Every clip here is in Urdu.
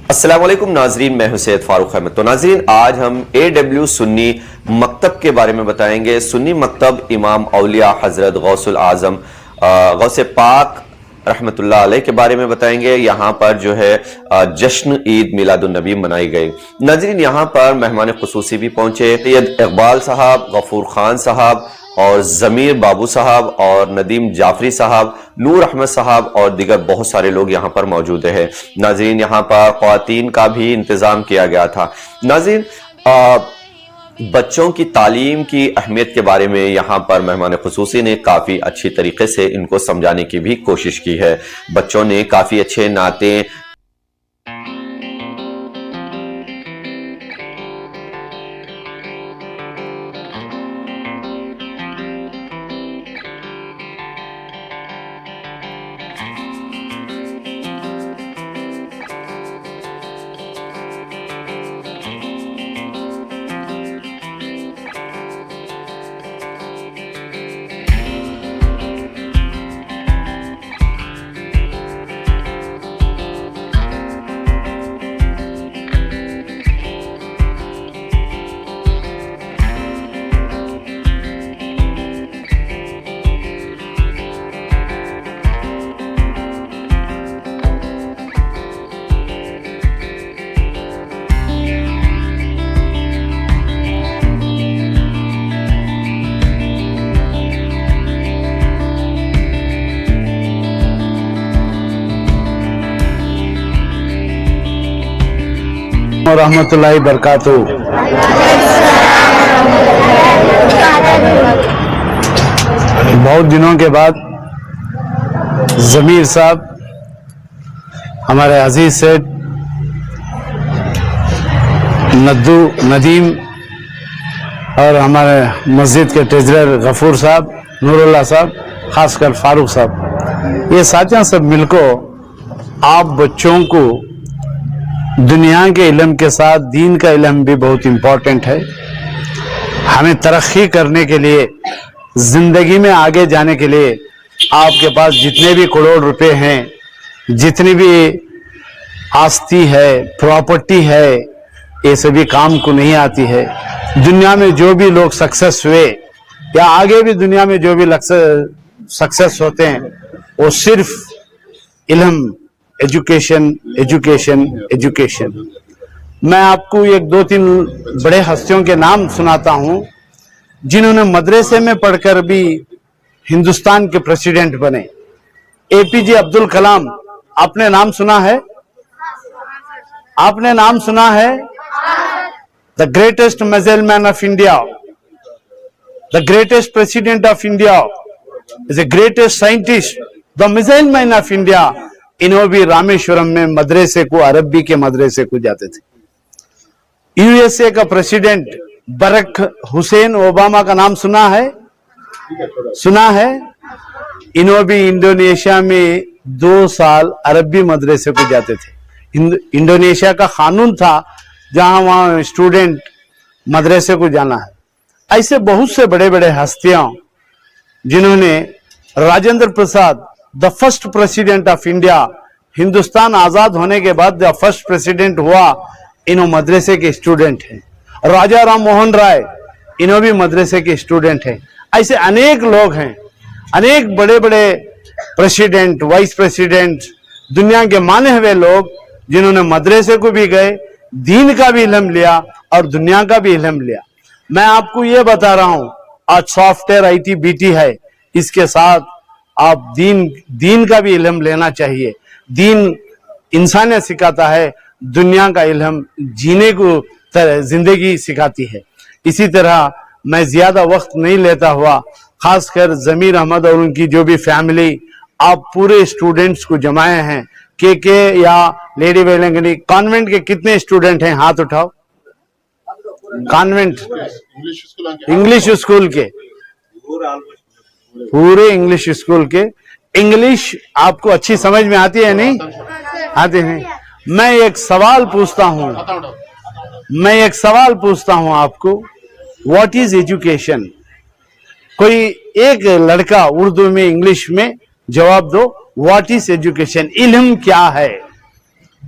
السلام علیکم ناظرین، میں حسین فاروق احمد۔ تو ناظرین، آج ہم AW سنی مکتب کے بارے میں بتائیں گے۔ سنی مکتب امام اولیاء حضرت غوث العظم غوث پاک رحمت اللہ علیہ کے بارے میں بتائیں گے۔ یہاں پر جو ہے جشن عید میلاد النبی منائی گئی۔ ناظرین، یہاں پر مہمان خصوصی بھی پہنچے۔ سید اقبال صاحب، غفور خان صاحب اور ضمیر بابو صاحب اور ندیم جعفری صاحب، نور احمد صاحب اور دیگر بہت سارے لوگ یہاں پر موجود ہیں۔ ناظرین، یہاں پر خواتین کا بھی انتظام کیا گیا تھا۔ ناظرین، بچوں کی تعلیم کی اہمیت کے بارے میں یہاں پر مہمان خصوصی نے کافی اچھی طریقے سے ان کو سمجھانے کی بھی کوشش کی ہے۔ بچوں نے کافی اچھے نعتیں رحمت اللہ وبرکاتہ۔ بہت دنوں کے بعد ضمیر صاحب، ہمارے عزیز سیٹ ندیم اور ہمارے مسجد کے ٹریجرر غفور صاحب، نور اللہ صاحب، خاص کر فاروق صاحب، یہ ساتھیاں سب مل کو آپ بچوں کو دنیا کے علم کے ساتھ دین کا علم بھی بہت امپورٹنٹ ہے۔ ہمیں ترقی کرنے کے لیے، زندگی میں آگے جانے کے لیے آپ کے پاس جتنے بھی کروڑ روپے ہیں، جتنی بھی آستی ہے، پراپرٹی ہے، یہ سبھی کام کو نہیں آتی ہے۔ دنیا میں جو بھی لوگ سکسیس ہوئے یا آگے بھی دنیا میں جو بھی سکسیس ہوتے ہیں، وہ صرف علم، ایجوکیشن ایجوکیشن ایجوکیشن۔ میں آپ کو ایک دو تین بڑے ہستیوں کے نام سناتا ہوں جنہوں نے مدرسے میں پڑھ کر بھی ہندوستان کے پریزیڈنٹ بنے۔ APJ عبد الکلام، آپ نے نام سنا ہے؟ آپ نے نام سنا ہے؟ The greatest missile man of India, the greatest president of India, is the greatest scientist, the missile man of India۔ انہوں بھی رامیشورم میں مدرسے کو، عربی کے مدرسے کو جاتے تھے۔ USA کا پریزیڈنٹ برک حسین اوباما کا نام سنا ہے؟ سنا ہے؟ انہوں بھی انڈونیشیا میں 2 سال عربی مدرسے کو جاتے تھے۔ انڈونیشیا کا قانون تھا جہاں وہاں اسٹوڈنٹ مدرسے کو جانا ہے۔ ایسے بہت سے بڑے بڑے ہستیاں جنہوں نے، Rajendra Prasad, the first president of India، Hindustan آزاد ہونے کے بعد the first president ہوا، انہوں مدرسے کے اسٹوڈنٹ ہیں۔ راجا رام موہن رائے، انہوں بھی مدرسے کے اسٹوڈنٹ ہیں۔ ایسے انیک لوگ ہیں، انیک بڑے بڑے پریزیڈنٹ، وائس پریزیڈنٹ، دنیا کے مانے ہوئے لوگ جنہوں نے مدرسے کو بھی گئے، دین کا بھی علم لیا اور دنیا کا بھی علم لیا۔ میں آپ کو یہ بتا رہا ہوں، آج سافٹ ویئر IT BT ہے، اس کے ساتھ آپ دین کا بھی علم لینا چاہیے۔ دین انسانیت سکھاتا ہے، دنیا کا علم جینے کو زندگی سکھاتی ہے۔ اسی طرح میں زیادہ وقت نہیں لیتا ہوا، خاص کر ضمیر احمد اور ان کی جو بھی فیملی، آپ پورے اسٹوڈنٹس کو جمائے ہیں۔ کے یا لیڈی ویلنگنی کانوینٹ کے کتنے اسٹوڈنٹ ہیں؟ ہاتھ اٹھاؤ۔ کانوینٹ انگلش اسکول کے، پورے انگلش اسکول کے، انگلش آپ کو اچھی سمجھ میں آتی ہے نہیں؟ آتی نہیں۔ میں ایک سوال پوچھتا ہوں آپ کو، واٹ از ایجوکیشن؟ کوئی ایک لڑکا اردو میں، انگلش میں جواب دو، واٹ از ایجوکیشن؟ علم کیا ہے؟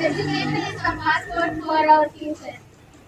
Education is the passport for our future.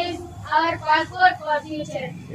is our passport for future.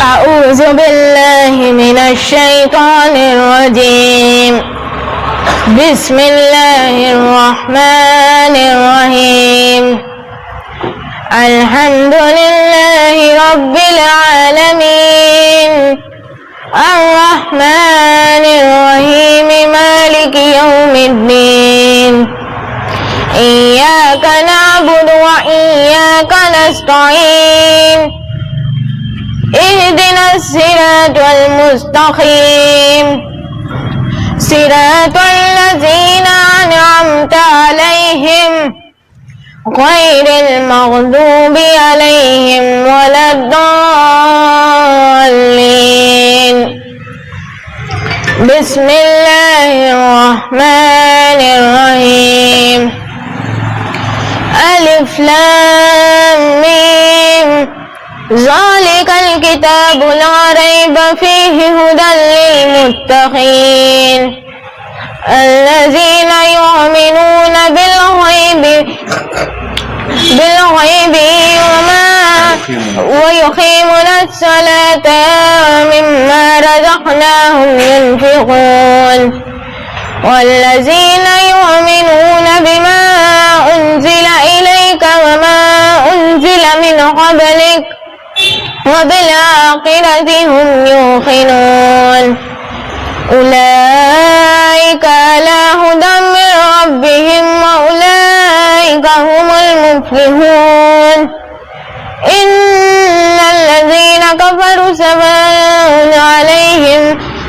أعوذ بالله من الشيطان الرجيم بسم الله الرحمن الرحيم الحمد لله رب العالمين الرحمن الرحيم مالك يوم الدين إياك نعبد وإياك نستعين اهدنا الصراط المستقيم صراط الذين أنعمت عليهم غير المغضوب عليهم ولا الضالين بسم الله الرحمن الرحيم ألف لام ميم ذلك الكتاب لا ريب فيه هدى للمتقين الذين يؤمنون بالغيب ويقيمون الصلاة ومما رزقناهم ينفقون والذين يؤمنون بما أنزل إليك وما أنزل من قبلك وبالآخرة هم يوقنون أولئك على هدى من ربهم وأولئك هم المفلحون إن الذين كفروا سواء عليهم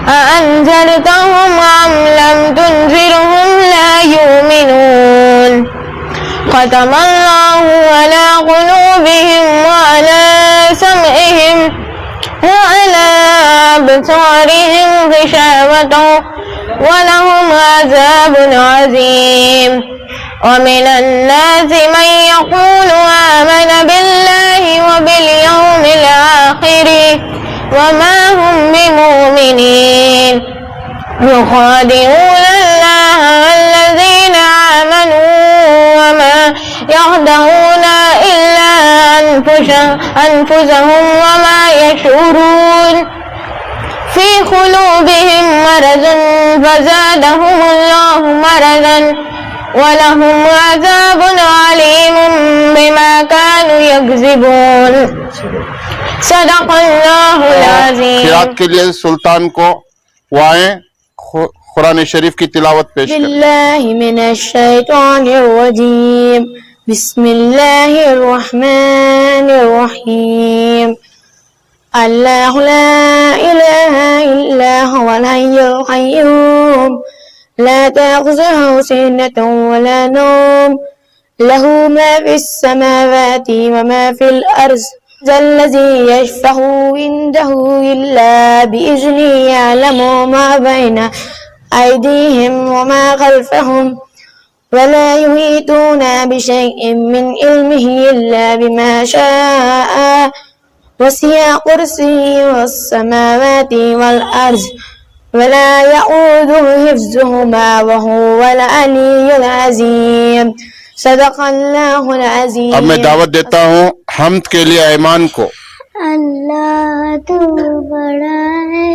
أأنذرتهم أم لم تنذرهم لا يؤمنون ختم الله على قلوبهم وعلى سمعهم وعلى أبصارهم غشاوة ولهم عذاب عظيم ومن الناس من يقول آمن بالله وباليوم الآخر وما هم بمؤمنين يخادعون الله والذين آمنوا وما يخدعون إلا أنفسهم وما يشعرون في قلوبهم مرض فزادهم الله مرضا ولهم عذاب عليم بما كانوا يكذبون صدق اللہ العظیم. خیرات کے لیے سلطان کو وہ آئیں قرآن شریف کی تلاوت پیش کریں. باللہ من الشیطان الرجیم بسم اللہ الرحمن الرحیم اللہ لا الہ الا هو الحی القیوم لا تأخذه سنة ولا نوم له ما في السماوات وما في الأرض ذا الذي يشفع عنده إلا بإذنه يعلم ما بين أيديهم وما خلفهم ولا يحيطون بشيء من علمه إلا بما شاء وسع كرسيه السماوات والأرض ولا يؤوده حفظهما وهو العلي العظيم صدق اللہ العظیم. اب میں دعوت دیتا ہوں حمد کے لیے ایمان کو. اللہ تو بڑا ہے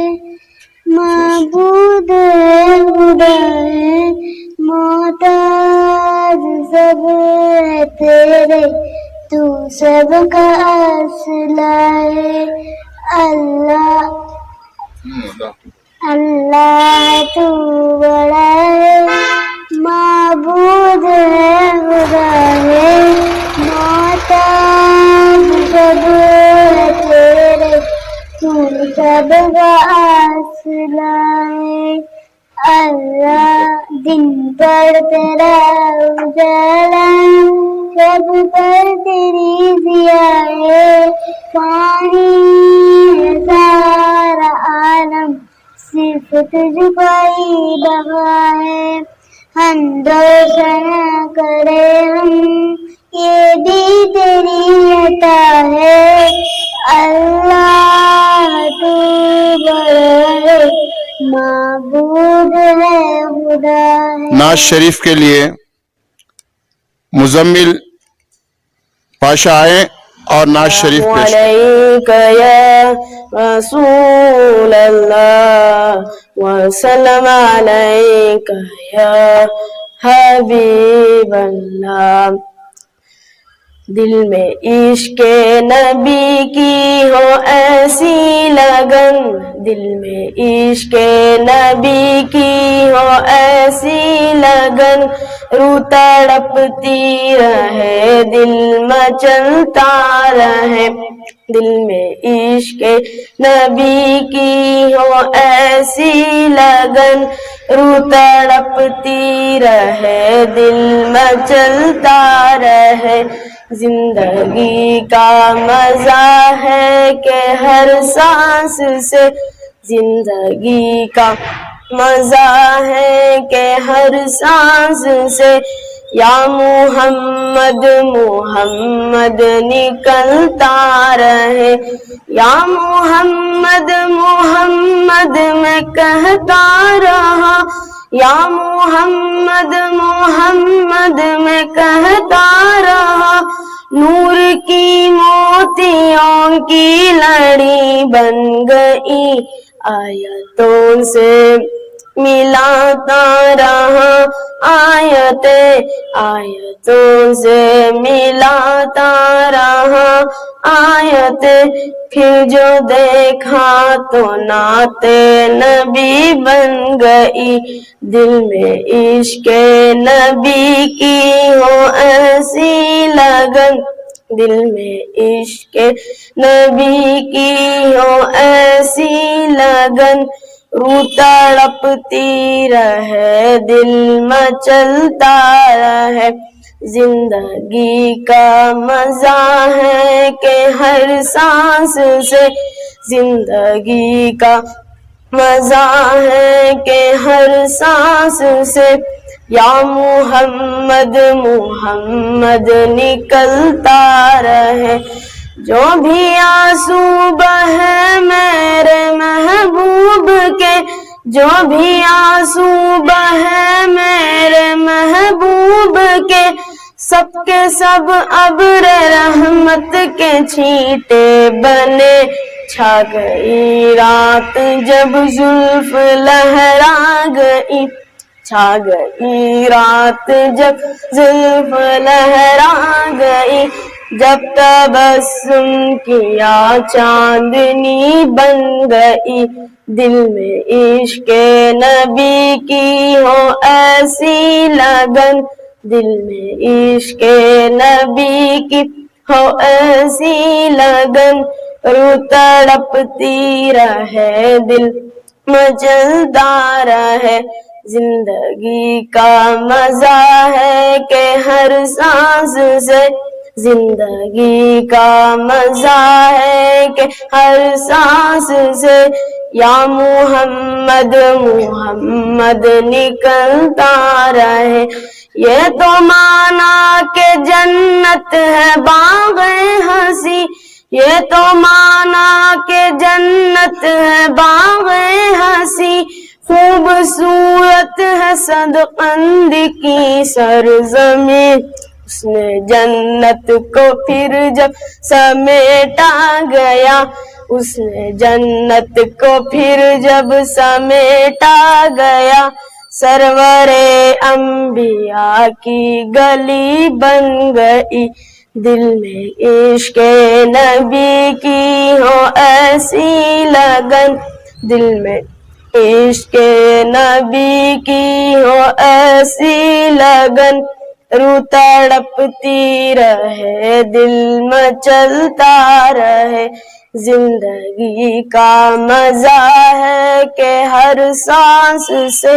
معبود ہے خدا ہے محتاج سب ہے تیرے تو سب کا اصلہ ہے. اللہ تو بڑا ہے معبود ہے خدا ہے محتاج سب ہے تیرے تو سب کا اصلہ ہے. اللہ دن پر تیرا اجالا شب پر تیری ضیاء ہے پانی ہے سارا عالم صرف تجھ پر ہی بقا ہے. حمد و ثنا کرے ہم یہ بھی تیری عطا ہے. اللہ تو بڑا ہے معبود ہے خدا ہے. ناز شریف کے لیے مزمل پاشا آئے اور ناز شریف پیش کریں. علیک یا رسول اللہ وسلم علیک یا حبیب اللہ. دل میں عشق نبی کی ہو ایسی لگن, دل میں عشق نبی کی ہو ایسی لگن, روح تڑپتی رہے دل مچلتا رہے. دل میں عشق نبی کی ہو ایسی لگن, روح تڑپتی رہے دل مچلتا رہے. زندگی کا مزہ ہے کہ ہر سانس سے, زندگی کا مزہ ہے کہ ہر سانس سے, یا محمد محمد نکلتا رہے. یا محمد محمد میں کہتا رہا, یا محمد محمد میں کہتا رہا. نور کی موتیوں کی لڑی بن گئی, آیتوں سے ملاتا رہا. آیتوں سے ملاتا رہا. پھر جو دیکھا تو نعت نبی بن گئی. دل میں عشق نبی کی ہو ایسی لگن, دل میں عشق نبی کی ہو ایسی لگن, روح تڑپتی رہے دل مچلتا رہے. زندگی کا مزہ ہے کہ ہر سانس سے, زندگی کا مزہ ہے کہ ہر سانس سے, یا محمد محمد نکلتا رہے. جو بھی آنسو بہے میرے محبوب کے, جو بھی آنسو بہے میرے محبوب کے, سب کے سب ابر رحمت کے چھینٹے بنے. چھا گئی رات جب زلف لہرا گئی, چھا گئی رات جب زلف لہرا گئی. جب تبسم کیا چاندنی بن گئی. دل میں عشق نبی کی ہو ایسی لگن, دل میں عشق نبی کی ہو ایسی لگن, روح تڑپتی رہے دل مچلتا رہے. زندگی کا مزہ ہے کہ ہر سانس سے, زندگی کا مزہ ہے کہ ہر سانس سے, یا محمد محمد نکلتا رہے. یہ تو مانا کہ جنت ہے باغ ہنسی, یہ تو مانا کہ جنت ہے باغ ہنسی. خوبصورت ہے صدقند کی سرزمین, اس نے جنت کو پھر جب سمیٹا گیا, اس نے جنت کو پھر جب سمیٹا گیا. سرور انبیاء کی گلی بن گئی. دل میں عشق نبی کی ہو ایسی لگن, دل میں عشق نبی کی ہو ایسی لگن, روح تڑپتی رہے دل مچلتا رہے. زندگی کا مزہ ہے کہ ہر سانس سے,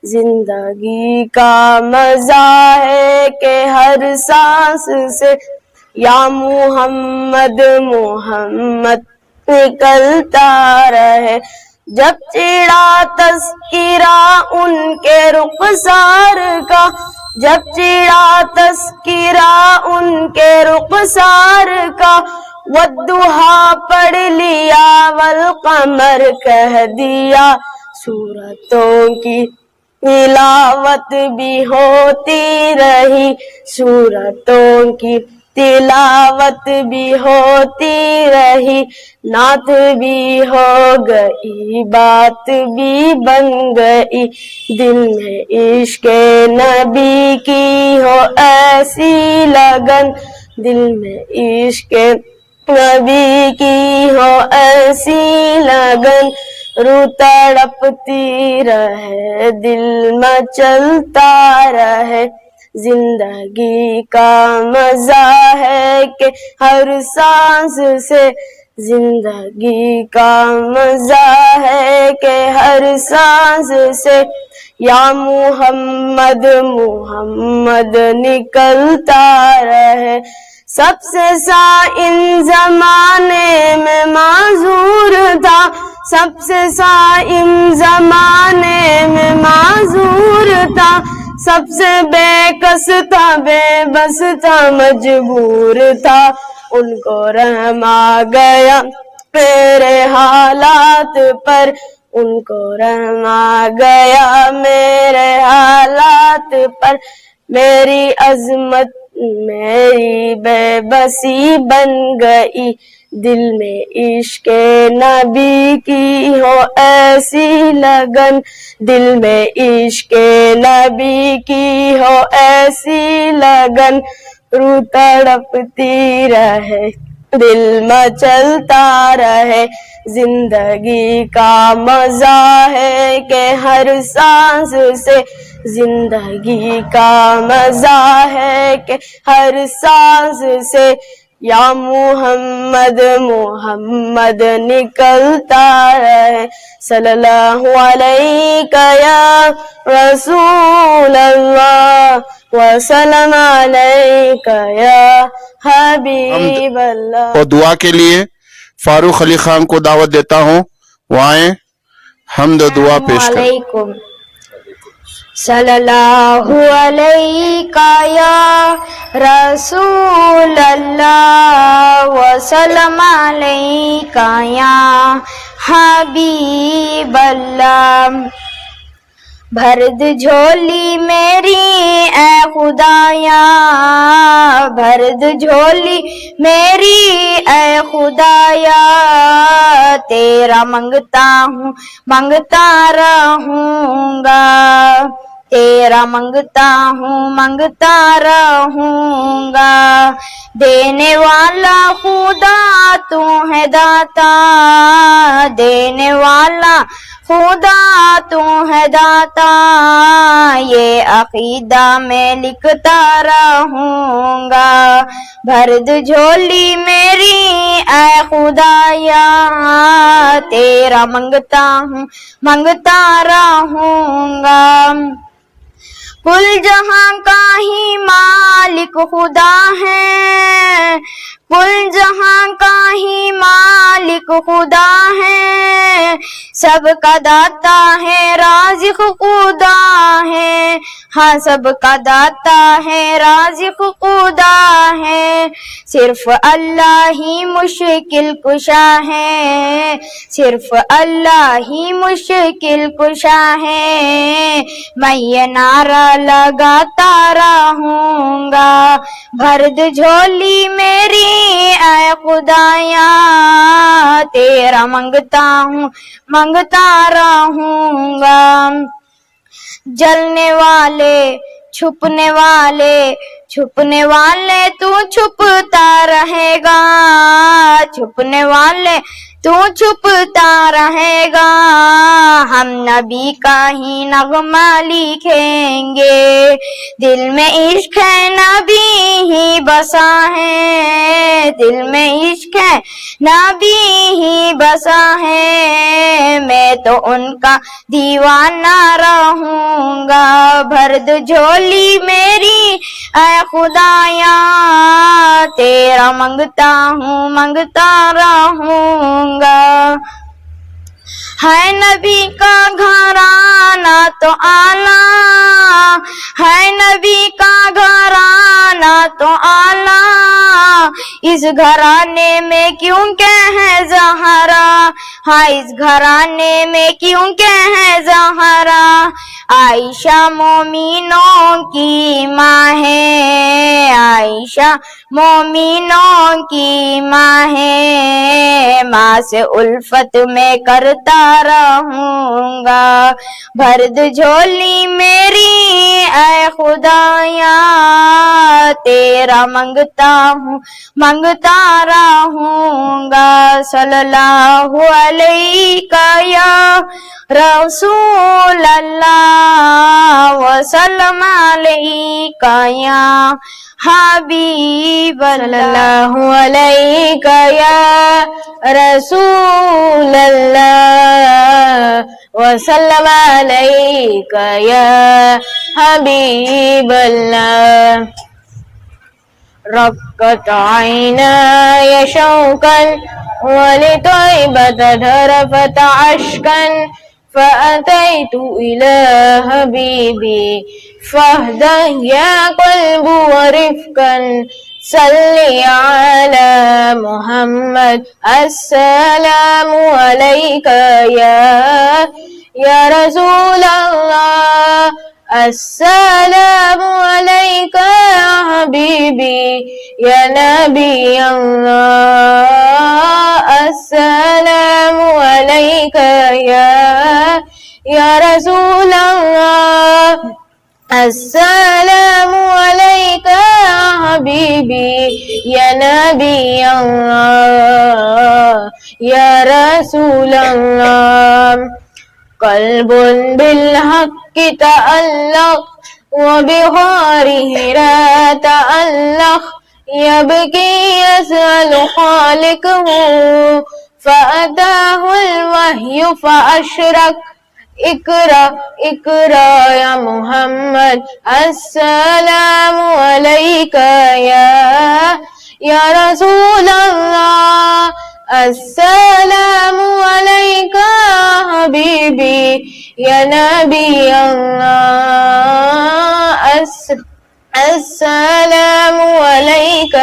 زندگی کا مزہ ہے کہ ہر سانس سے, یا محمد محمد نکلتا رہے. جب چڑھا تذکرہ ان کے رخسار کا، جب چڑھا تذکرہ ان کے رخسار کا، والضحیٰ پڑھ لیا والقمر کہہ دیا، سورتوں کی تلاوت بھی ہوتی رہی، سورتوں کی تلاوت بھی ہوتی رہی، نعت بھی ہو گئی بات بھی بن گئی، دل میں عشق نبی کی ہو ایسی لگن، دل میں عشق نبی کی ہو ایسی لگن، روح تڑپتی رہے دل مچلتا رہے، زندگی کا مزہ ہے کہ ہر سانس سے، زندگی کا مزہ ہے کہ ہر سانس سے، یا محمد محمد نکلتا رہے، سب سے سائن زمانے میں معذور تھا، سب سے سائن زمانے میں معذور تھا، سب سے بے کس تھا، بے بس تھا، مجبور تھا، ان کو رحم آ گیا میرے حالات پر، ان کو رحم آ گیا میرے حالات پر، میری عظمت میری بے بسی بن گئی، دل میں عشق نبی کی ہو ایسی لگن، دل میں عشق نبی کی ہو ایسی لگن، روح تڑپتی رہے دل مچلتا رہے، زندگی کا مزہ ہے کہ ہر سانس سے، زندگی کا مزہ ہے کہ ہر سانس سے، یا محمد محمد نکلتا رہے، صلی اللہ علیہ یا رسول اللہ، وسلم علیک یا حبیب اللہ۔ اور دعا کے لیے فاروق علی خان کو دعوت دیتا ہوں، وہ آئیں حمد و دعا پیش کریں۔ علیکم صلی اللہ علیہ یا رسول اللہ، وسلم علیک یا حبیب اللہ، بھر دے جھولی میری اے خدایا، بھر دے جھولی میری اے خدایا، تیرا منگتا ہوں منگتا رہوں گا، تیرا منگتا ہوں منگتا رہوں گا، دینے والا خدا تو ہے داتا، دینے والا خدا تو ہے داتا، یہ عقیدہ میں لکھتا رہوں گا، بھر دے جھولی میری اے خدایا، تیرا منگتا ہوں منگتا رہوں گا، کل جہاں کا ہی مالک خدا ہے، کل جہاں کا ہی مالک خدا ہے، سب کا داتا ہے رازق خدا ہے، ہاں سب کا داتا ہے رازق خدا ہے، صرف اللہ ہی مشکل کشا ہے، صرف اللہ ہی مشکل کشا ہے، میں یہ نعرہ لگاتا رہوں گا، بھر دے جھولی میری اے خدایا، تیرا منگتا ہوں منگتا رہوں گا، جلنے والے چھپنے والے چھپنے والے تو چھپتا رہے گا، چھپنے والے تو چھپتا رہے گا، ہم نبی کا ہی نغمہ لکھیں گے، دل میں عشق ہے نبی ہی بسا ہے، دل میں عشق ہے نبی ہی بسا ہے، میں تو ان کا دیوانہ رہوں گا، بھر دے جھولی میری اے خدایا، تیرا منگتا ہوں منگتا رہوں گا، ہے نبی کا گھرانہ تو آلہ، ہے نبی کا گھرانہ تو آلہ، اس گھرانے میں کیوں کہ ہے زہرا، ہاں اس گھرانے میں کیوں کہ ہے زہرا، عائشہ مومنوں کی ماں ہے، عائشہ مومنوں کی ماں ہے، ماں سے الفت میں کرتا رہوں گا، بھر دے جھولی میری اے خدایا، تیرا منگتا ہوں منگتا رہوں گا، صلی اللہ علیہ یا رسول اللہ وسلم علیہ یا حبیب اللہ، علیہ یا رسول اللہ وسلم علیہ یا حبیب اللہ، رقت عینای شوقا ولطیبۃ ذرفت عشقا، فأتيت إلى حبيبي فاهدى يا قلب ورفقا، صل على محمد السلام عليك يا رسول الله، السلام عليك يا حبيبي يا نبي الله، السلام عليك يا رسول الله، السلام عليك يا حبيبي يا نبي الله يا رسول الله، قلب بالحق تألق وبغاره لا تألق، يبكي يسأل خالقه فأتاه الوحي فأشرق، اقرأ اقرأ يا محمد السلام عليك يا رسول الله، السلام عليك يا حبيبي يا نبي الله، السلام عليك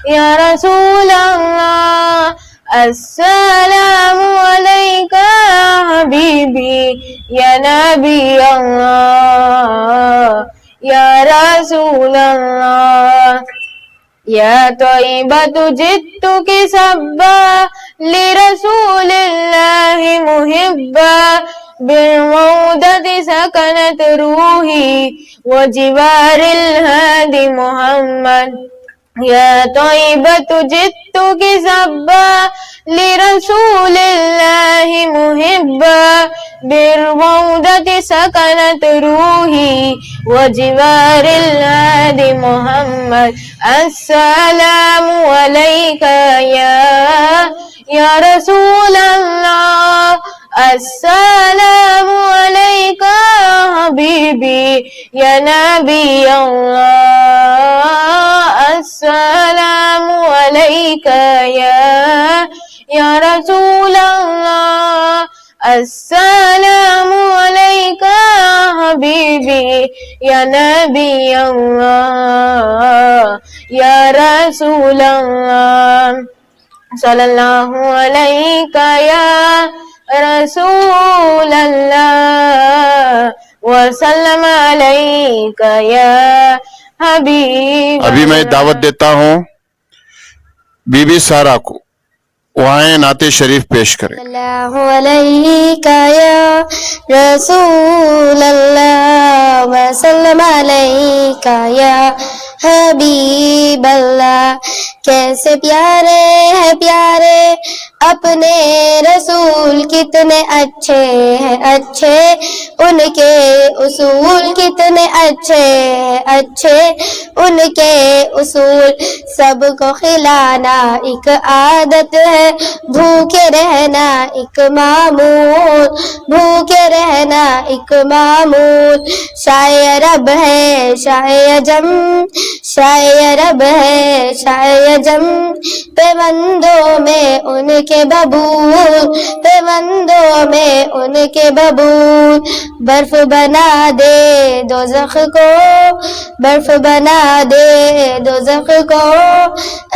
يا رسول الله، السلام عليك يا حبيبي يا نبي الله يا رسول الله، يا طيبة جئتك سبا لرسول الله محبا، بالروضة سكنت روحي وجوار الهادي محمد، يا طيبة جئتك سبا لرسول الله محبا، بالروضة سكنت روحي وجوار الهادي محمد، السلام عليك يا رسول الله، السلام عليك يا حبيبي يا نبي الله، السلام عليك يا رسول الله، السلام عليك يا حبيبي يا نبي الله يا رسول الله، صلی اللہ علیہ یا رسول اللہ وسلم علیہ یا حبیب۔ ابھی میں دعوت دیتا ہوں بی بی سارا کو، وہ آئیں نعت شریف پیش کریں۔ صلی اللہ علیہ یا رسول اللہ وسلم علیہ یا حبیب اللہ، کیسے پیارے ہے پیارے اپنے رسول، کتنے اچھے ہیں اچھے ان کے اصول کتنے اچھے اچھے ان کے اصول. سب کو کھلانا ایک عادت ہے, بھوکے رہنا ایک معمول, بھوکے رہنا ایک معمول. شاہ رب ہے شاہ عجم, شاہ رب ہے شاہ عجم, پیوندوں میں ان کے ببول, پیوندوں میں ان کے ببول. برف بنا دے دوزخ کو, برف بنا دے دوزخ کو,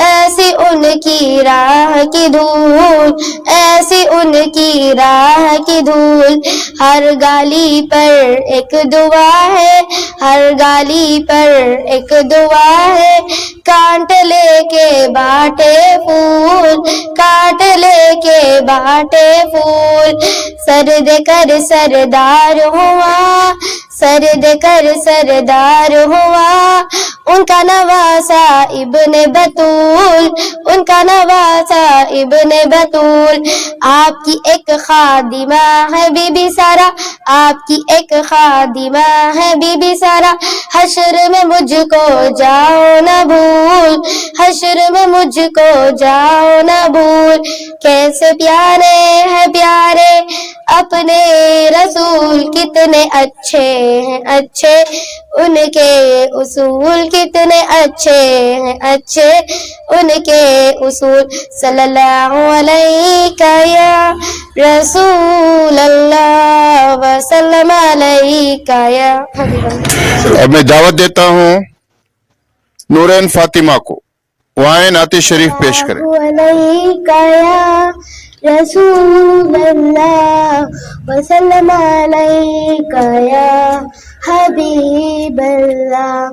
ایسی ان کی راہ کی دھول, ایسی ان کی راہ کی دھول. ہر گالی پر ایک دعا ہے, ہر گالی پر ایک دعا ہے, کانٹ لے کے باٹے پھول, کانٹ لے کے باٹے پھول. سرد کر سردار ہوا, سرد کر سردار ہوا, ان کا نواسا ابن بطول, ان کا نواسا ابن بطول. آپ کی ایک خادمہ ہے بی بی سارا, آپ کی ایک خادمہ ہے بی بی سارا. حشر میں مجھ کو جاؤ نہ بھول, حشر میں مجھ کو جاؤ نہ بھول. کیسے پیارے ہیں پیارے اپنے رسول, کتنے اچھے ہیں اچھے ان کے اصول, کتنے اچھے ہیں اچھے ان کے اصول. صلی اللہ علیہ یا رسول اللہ وسلم علیہ یا حبیب اللہ. اب میں دعوت دیتا ہوں نورین فاطمہ کو, وہ آئیں نعت شریف پیش کریں. علیکہ یا رسول اللہ وسلم علیکہ یا حبیب اللہ.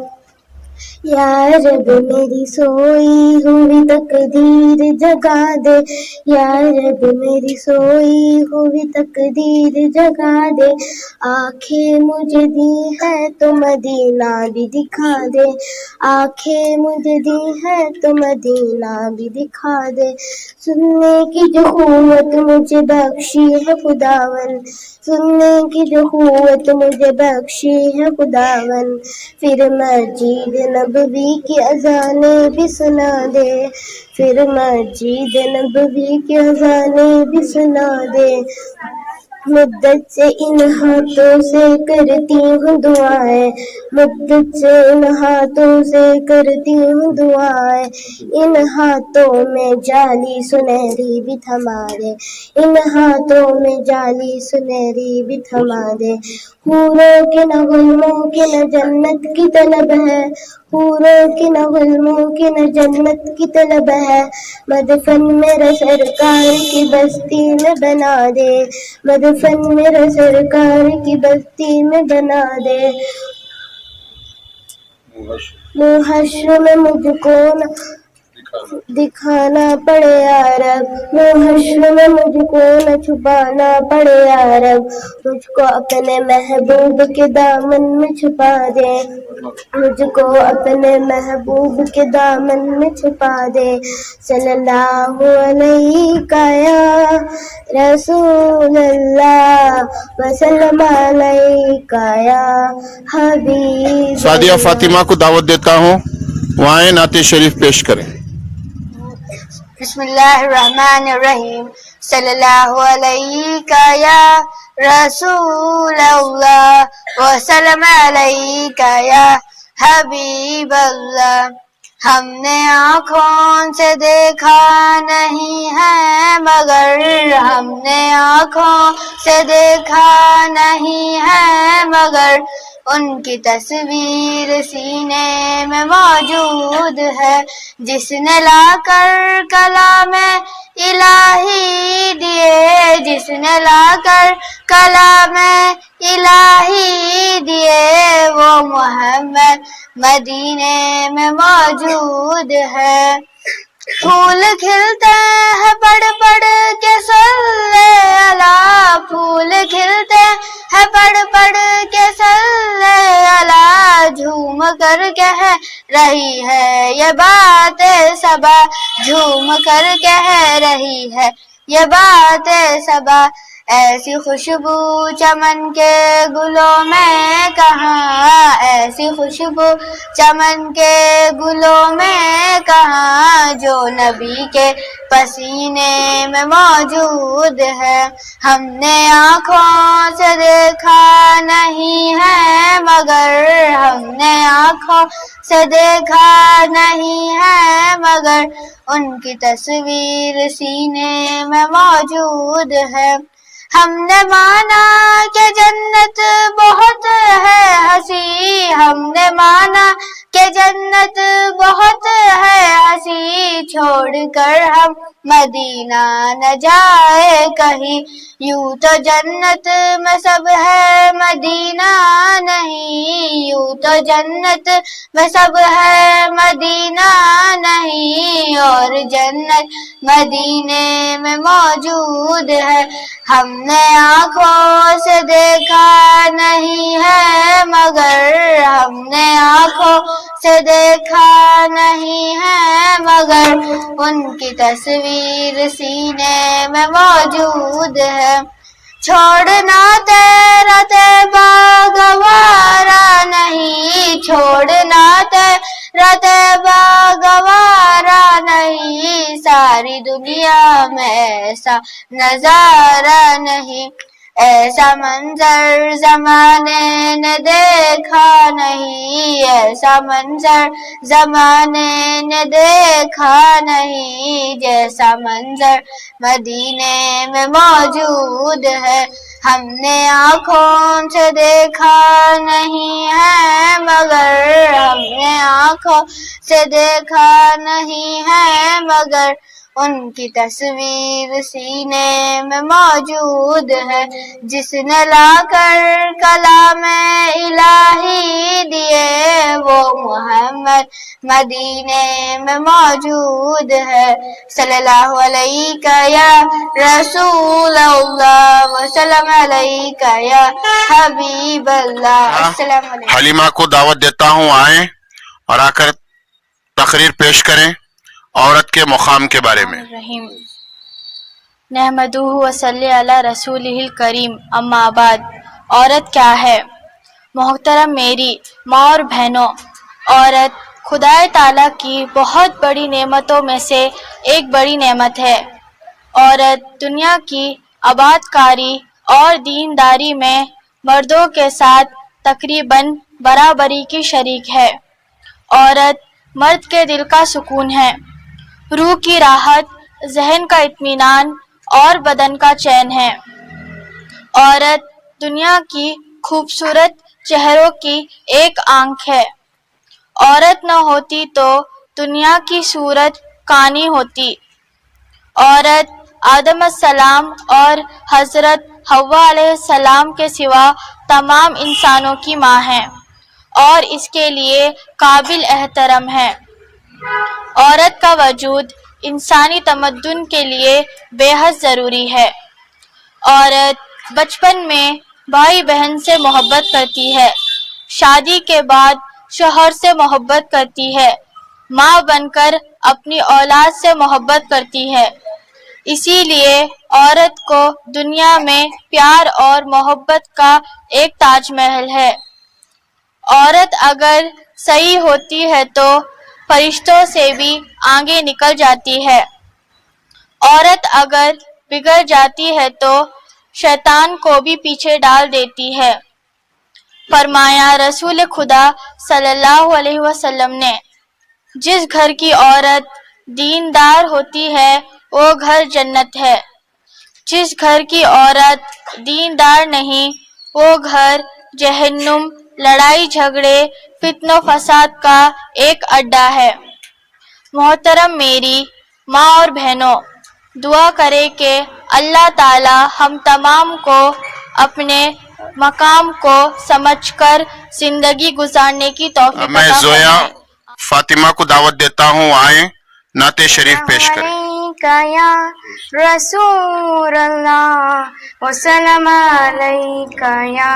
یا رب میری سوئی ہوئی تقدیر جگا دے, یا رب میری سوئی ہوئی تقدیر جگا دے. آنکھیں مجھے دی ہے تو مدینہ بھی دکھا دے, آنکھیں مجھے دی ہے تو مدینہ بھی دکھا دے. سننے کی جو قوت مجھے بخشی ہے خداون, سننے کی جو قوت مجھے بخشی ہے خداون. پھر مسجد نبوی کی اذانیں بھی سنا دے, پھر مسجد نبوی کی اذانیں بھی سنا دے. مدت سے ان ہاتھوں سے کرتی ہوں دعائیں, مدت سے ان ہاتھوں سے کرتی ہوں دعائیں. ان ہاتھوں میں جالی سنہری بھی تھما دے, ان ہاتھوں میں جالی سنہری بھی تھما دے. حوروں کے نہ غلموں کے نہ جنت کی طلب ہے, حوروں کی نہ غلموں کی نہ جنت کی طلب ہے. مدفن میرا سرکار کی بستی میں بنا دے, مدفن میرا سرکار کی بستی میں بنا دے. محشر میں مجھ کو نہ دکھانا پڑے یا رب, محشر میں مجھ کو نہ چھپانا پڑے یا رب. مجھ کو اپنے محبوب کے دامن میں چھپا دے, مجھ کو اپنے محبوب کے دامن میں چھپا دے. صلی اللہ علیہ یا رسول اللہ وسلم علیہ یا حبیب. سعدیہ فاطمہ کو دعوت دیتا ہوں, وہ آئیں نعت شریف پیش کریں. بسم اللہ الرحمن الرحیم. صلی اللہ علیہ یا رسول اللہ وسلم علیہ یا حبیب اللہ. ہم نے آنکھوں سے دیکھا نہیں ہے مگر, ہم نے آنکھوں سے دیکھا نہیں ہے مگر, ان کی تصویر سینے میں موجود ہے. جس نے لا کر کلام الہی دیے, جس نے لا کر کلام الہی دیے, وہ محمد مدینے میں موجود ہے. پھول کھلتے ہیں پڑھ پڑھ کے صلی اللہ, پھول کھلتے ہیں پڑھ پڑھ کے صلی اللہ. جھوم کر کہہ رہی ہے یہ بات صبا, جھوم کر کہہ رہی ہے یہ بات صبا. ایسی خوشبو چمن کے گلوں میں کہاں، ایسی خوشبو چمن کے گلوں میں کہاں، جو نبی کے پسینے میں موجود ہے۔ ہم نے آنکھوں سے دیکھا نہیں ہے مگر، ہم نے آنکھوں سے دیکھا نہیں ہے مگر، ان کی تصویر سینے میں موجود ہے۔ ہم نے مانا کہ جنت بہت ہے ہنسی، ہم نے مانا کہ جنت بہت ہے ہنسی، چھوڑ کر ہم مدینہ نہ جائے کہیں، یوں تو جنت میں سب ہے مدینہ نہیں، یوں تو جنت میں سب ہے مدینہ نہیں، اور جنت مدینے میں موجود ہے۔ ہم نے آنکھوں سے دیکھا نہیں ہے مگر، ہم نے آنکھوں سے دیکھا نہیں ہے مگر، ان کی تصویر سینے میں موجود ہے۔ چھوڑنا تیرا طیبہ گوارا نہیں، چھوڑنا تیرا طیبہ گوارا نہیں، ساری دنیا میں ایسا نظارہ نہیں، ایسا منظر زمانے نے دیکھا نہیں، ایسا منظر زمانے نے دیکھا نہیں، جیسا منظر مدینے میں موجود ہے۔ ہم نے آنکھوں سے دیکھا نہیں ہے مگر، ہم نے آنکھوں سے دیکھا نہیں ہے مگر، ان کی تصویر سینے میں موجود ہے۔ جس نے لا کر کلام الہی دیے، وہ محمد مدینے میں موجود ہے۔ صلی اللہ علیہ یا رسول اللہ وسلم علیہ یا حبیب اللہ۔ السلام علیکم۔ حلیمہ کو دعوت دیتا ہوں آئیں اور آ کر تقریر پیش کریں عورت کے مقام کے بارے میں۔ الرحیم نحمدہ وصلی علی رسولہ الکریم، اما بعد۔ عورت کیا ہے؟ محترم میری ماں اور بہنوں، عورت خدا تعالیٰ کی بہت بڑی نعمتوں میں سے ایک بڑی نعمت ہے۔ عورت دنیا کی آباد کاری اور دینداری میں مردوں کے ساتھ تقریباً برابری کی شریک ہے۔ عورت مرد کے دل کا سکون ہے، روح کی راحت، ذہن کا اطمینان اور بدن کا چین ہے۔ عورت دنیا کی خوبصورت چہروں کی ایک آنکھ ہے۔ عورت نہ ہوتی تو دنیا کی صورت کانی ہوتی۔ عورت آدم السلام اور حضرت حوا علیہ السلام کے سوا تمام انسانوں کی ماں ہے اور اس کے لیے قابل احترام ہے۔ عورت کا وجود انسانی تمدن کے لیے بے حد ضروری ہے۔ عورت بچپن میں بھائی بہن سے محبت کرتی ہے، شادی کے بعد شوہر سے محبت کرتی ہے، ماں بن کر اپنی اولاد سے محبت کرتی ہے۔ اسی لیے عورت کو دنیا میں پیار اور محبت کا ایک تاج محل ہے۔ عورت اگر صحیح ہوتی ہے تو فرشتوں سے بھی آگے نکل جاتی ہے، عورت اگر بگڑ جاتی ہے تو شیطان کو بھی پیچھے ڈال دیتی ہے۔ فرمایا رسول خدا صلی اللہ علیہ وسلم نے، جس گھر کی عورت دیندار ہوتی ہے وہ گھر جنت ہے، جس گھر کی عورت دیندار نہیں وہ گھر جہنم، لڑائی جھگڑے، فتن و فساد کا ایک اڈا ہے۔ محترم میری ماں اور بہنوں، دعا کرے کہ اللہ تعالی ہم تمام کو اپنے مقام کو سمجھ کر زندگی گزارنے کی توفیق میں عطا زویا فرمائے۔ فاطمہ کو دعوت دیتا ہوں آئیں نعت شریف پیش کریں۔ یا رسول اللہ وسلم علیک یا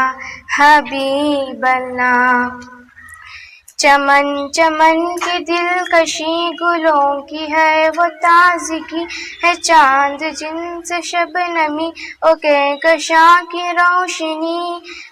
حبیب اللہ۔ چمن چمن کی دلکشی گلوں کی ہے وہ تازگی ہے چاند جن سے شبنمی او کہکشاں کی روشنی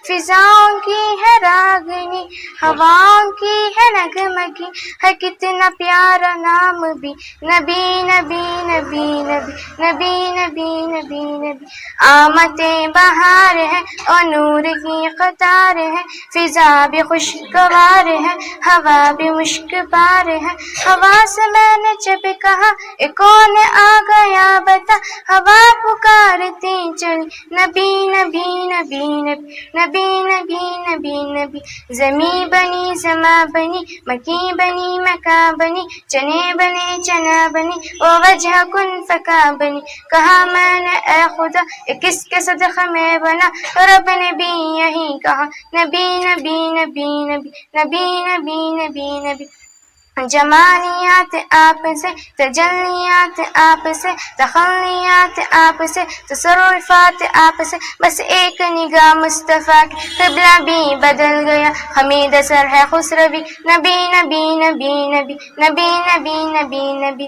فضاؤں کی ہے راگنی ہواؤں کی ہے نغمگی ہے کتنا پیارا نام بھی نبی نبی نبی نبی نبی نبی نبی نبی آمد بہار ہے اور نور کی قطار ہے فضا بھی خوشگوار ہے ہوا بھی مشک بار ہے ہوا سے میں نے جب کہا اے کون آ گیا بتا ہوا پکارتی چلی نبی نبی نبی نبی نبی نبی نبی نبی زمیں بنی زما بنی مکی بنی مکا بنی چنے بنے چنا بنی وہ وجہ کن فکا بنی کہا میں نے اے خدا کس کے صدقہ میں بنا رب نے بھی یہی کہا نبی نبی نبی نبی نبی نبی نبی نبی جمالیات آپ سے تجلیات آپ سے تخلیات آپ سے تصرفات آپ سے بس ایک نگاہ مصطفیٰ کی قبلہ بھی بدل گیا حمید سر ہے خسروی نبی نبی نبی نبی نبی نبی نبی نبی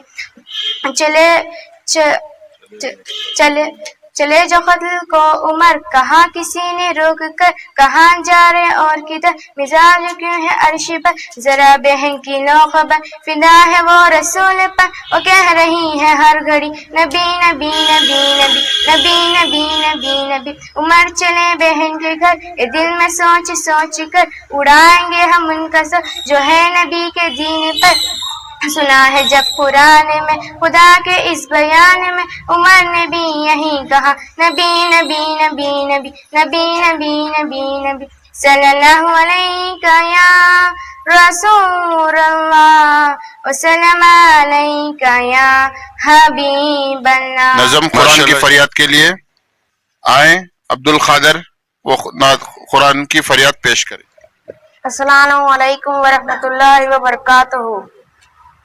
چلے جو قتل کو عمر کہاں کسی نے روک کر کہاں جا رہے اور کدھر مزاج کیوں ہے عرش پر ذرا بہن کی لو خبر فدا ہے وہ رسول پر وہ کہہ رہی ہے ہر گھڑی نبی نبی نبی نبی نبی نبی نبی نبی عمر چلے بہن کے گھر یہ دل میں سوچ سوچ کر اڑائیں گے ہم ان کا سر جو ہے نبی کے دین پر سنا ہے جب قرآن میں خدا کے اس بیان میں عمر نے بھی یہی کہا نبی نبی نبی نبی نبی نبی نبی نبی صلی اللہ علیہ یا رسول اللہ وسلم علیہ یا حبیب اللہ. نظم قرآن کی فریاد کے لیے آئیں عبد القادر وہ قرآن کی فریاد پیش کریں. السلام علیکم ورحمۃ اللہ وبرکاتہ.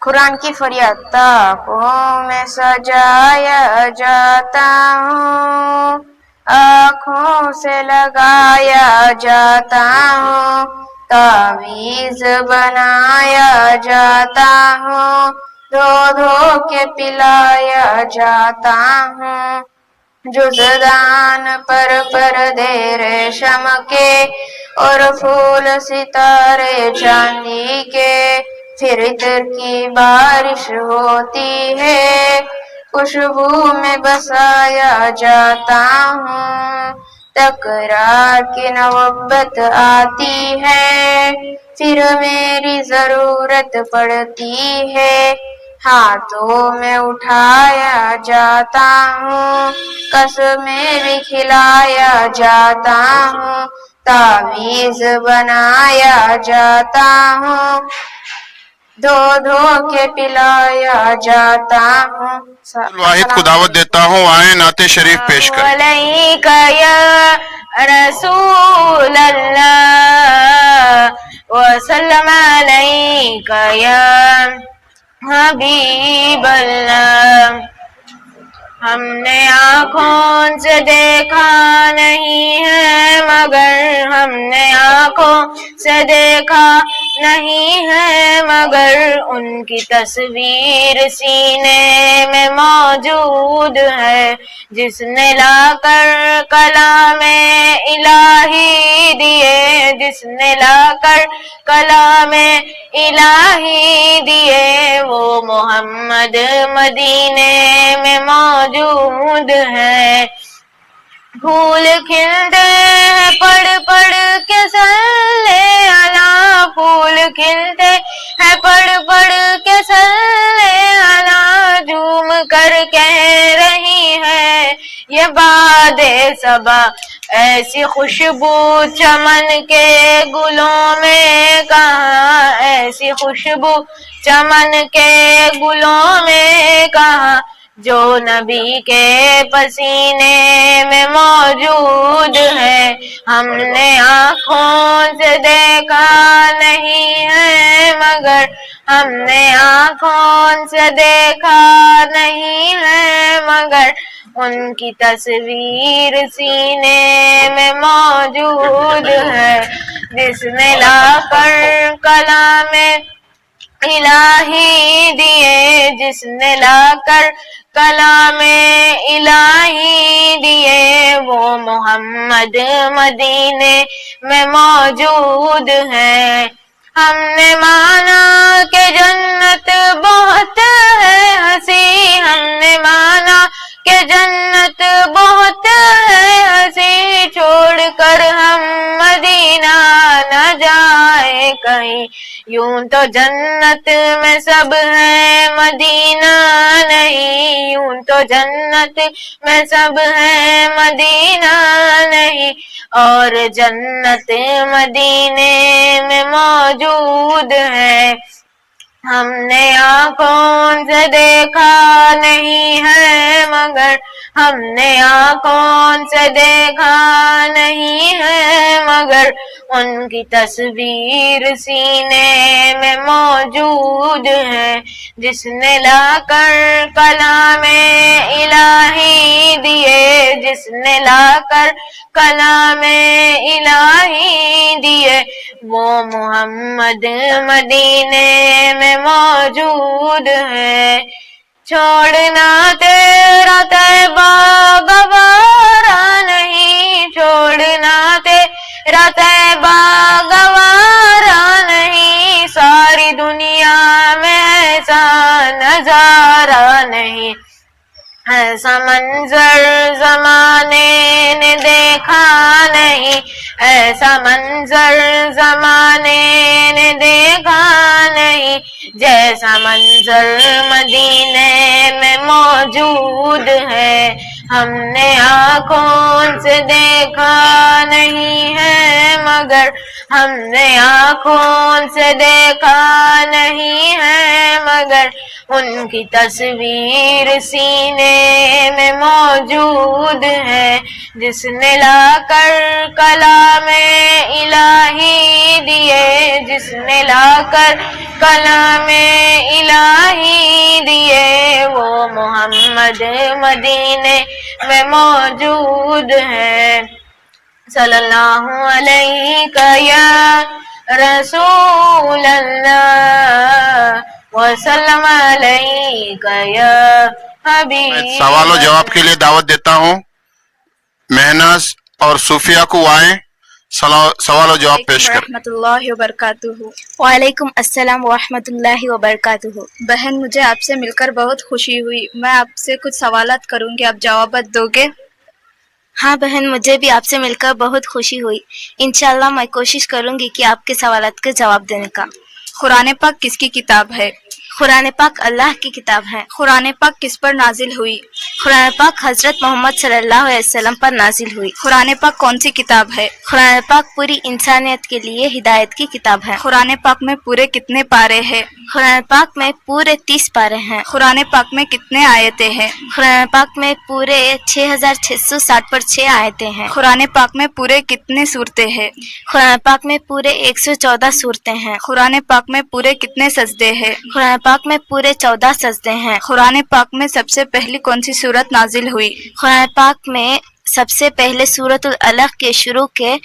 قرآن کی فریاد. تاکوں میں سجایا جاتا ہوں آنکھوں سے لگایا جاتا ہوں تعویذ بنایا جاتا ہوں دھو دھو کے پلایا جاتا ہوں جزدان پر پردے ریشم کے اور پھول ستارے چاندی کے پھر عطر کی بارش ہوتی ہے خوشبو میں بسایا جاتا ہوں تکرار کی نوبت آتی ہے پھر میری ضرورت پڑتی ہے ہاتھوں میں اٹھایا جاتا ہوں قسمیں بھی کھلایا جاتا ہوں تعویذ بنایا جاتا ہوں دھو دھو کے پلایا جاتا ہوں. واحد کو دعوت دیتا ہوں آئیں نعت شریف پیش کریں. علیک یا رسول اللہ وسلم علیک یا حبیب اللہ. ہم نے آنکھوں سے دیکھا نہیں ہے مگر ہم نے آنکھوں سے دیکھا نہیں ہے مگر ان کی تصویر سینے میں موجود ہے جس نے لا کر کلام الہی دیے جس نے لا کر کلام الہی دیے وہ محمد مدینے میں موجود ہے. پھول کھلتے ہیں پڑھ پڑھ کے صلی علی پھول کھلتے ہیں پڑھ پڑھ کے صلی علی جھوم کر کہہ رہی ہے یہ باد صبا ایسی خوشبو چمن کے گلوں میں کہاں ایسی خوشبو چمن کے گلوں میں کہاں جو نبی کے پسینے میں موجود ہے. ہم نے آنکھوں سے دیکھا نہیں ہے مگر ہم نے آنکھوں سے دیکھا نہیں ہے مگر ان کی تصویر سینے میں موجود ہے. جس نے لا کر کلام الہی دیے، جس نے لا کر کلام الہی دیے، وہ محمد مدینے میں موجود ہیں۔ ہم نے مانا کہ جنت بہت ہے ہنسی، ہم نے مانا کہ جنت بہت ہے ہنسی، چھوڑ کر ہم مدینہ نہ جائے کہیں، یوں تو جنت میں سب ہے مدینہ نہیں، یوں تو جنت میں سب ہے مدینہ نہیں، اور جنت مدینے میں موجود ہے۔ ہم نے آنکھوں سے دیکھا نہیں ہے مگر، ہم نے آنکھوں سے دیکھا نہیں ہے مگر، ان کی تصویر سینے میں موجود ہے۔ جس نے لا کر کلام الہی دیے، جس نے لا کر کلام الہی دیے، وہ محمد مدینے میں موجود ہے۔ چھوڑنا تیرا طیبہ گوارا نہیں، چھوڑنا تیرا طیبہ گوارا نہیں، ساری دنیا میں ایسا نظارہ نہیں، ایسا منظر زمانے نے دیکھا نہیں، ایسا منظر زمانے نے دیکھا نہیں، جیسا منظر مدینے میں موجود ہے۔ ہم نے آنکھوں سے دیکھا نہیں ہے مگر، ہم نے آنکھوں سے دیکھا نہیں ہے مگر، ان کی تصویر سینے میں موجود ہے۔ جس نے لا کر کلام الہی دیے، جس نے لا کر کلام الہی دیے، وہ محمد مدینے میں موجود ہے۔ صلی اللہ علیہ یا رسول اللہ وسلم علیک یا حبیب۔ سوال و جواب کے لیے دعوت دیتا ہوں مہناز اور صوفیہ کو آئیں، سوال و جواب پیش کریں۔ ورحمۃ اللہ وبرکاتہ۔ وعلیکم السلام ورحمۃ اللہ وبرکاتہ۔ بہن، مجھے آپ سے مل کر بہت خوشی ہوئی، میں آپ سے کچھ سوالات کروں گی، آپ جوابات دو گے؟ ہاں بہن، مجھے بھی آپ سے مل کر بہت خوشی ہوئی، انشاءاللہ میں کوشش کروں گی کہ آپ کے سوالات کا جواب دینے کا۔ قرآن پاک کس کی کتاب ہے؟ قرآن پاک اللہ کی کتاب ہے۔ قرآن پاک کس پر نازل ہوئی؟ قرآن پاک حضرت محمد صلی اللہ علیہ وسلم پر نازل ہوئی۔ قرآن پاک کون سی کتاب ہے؟ قرآن پاک پوری انسانیت کے لیے ہدایت کی کتاب ہے۔ قرآن پاک میں پورے کتنے پارے ہیں؟ قرآن پاک میں پورے 30 پارے ہیں۔ قرآن پاک میں کتنے آیتیں ہیں؟ قرآن پاک میں پورے 6660 پر 6 آیتیں ہیں۔ قرآن پاک میں پورے کتنے سورتیں ہیں؟ قرآن پاک میں پورے 114 سورتیں ہیں۔ قرآن پاک میں پورے کتنے سجدے ہیں؟ قرآن پاک میں پورے 14 سجدے ہیں۔ قرآن پاک میں سب سے پہلی کون سی سورت نازل ہوئی؟ قرآن پاک میں سب سے پہلے سورۃ العلق کے شروع کے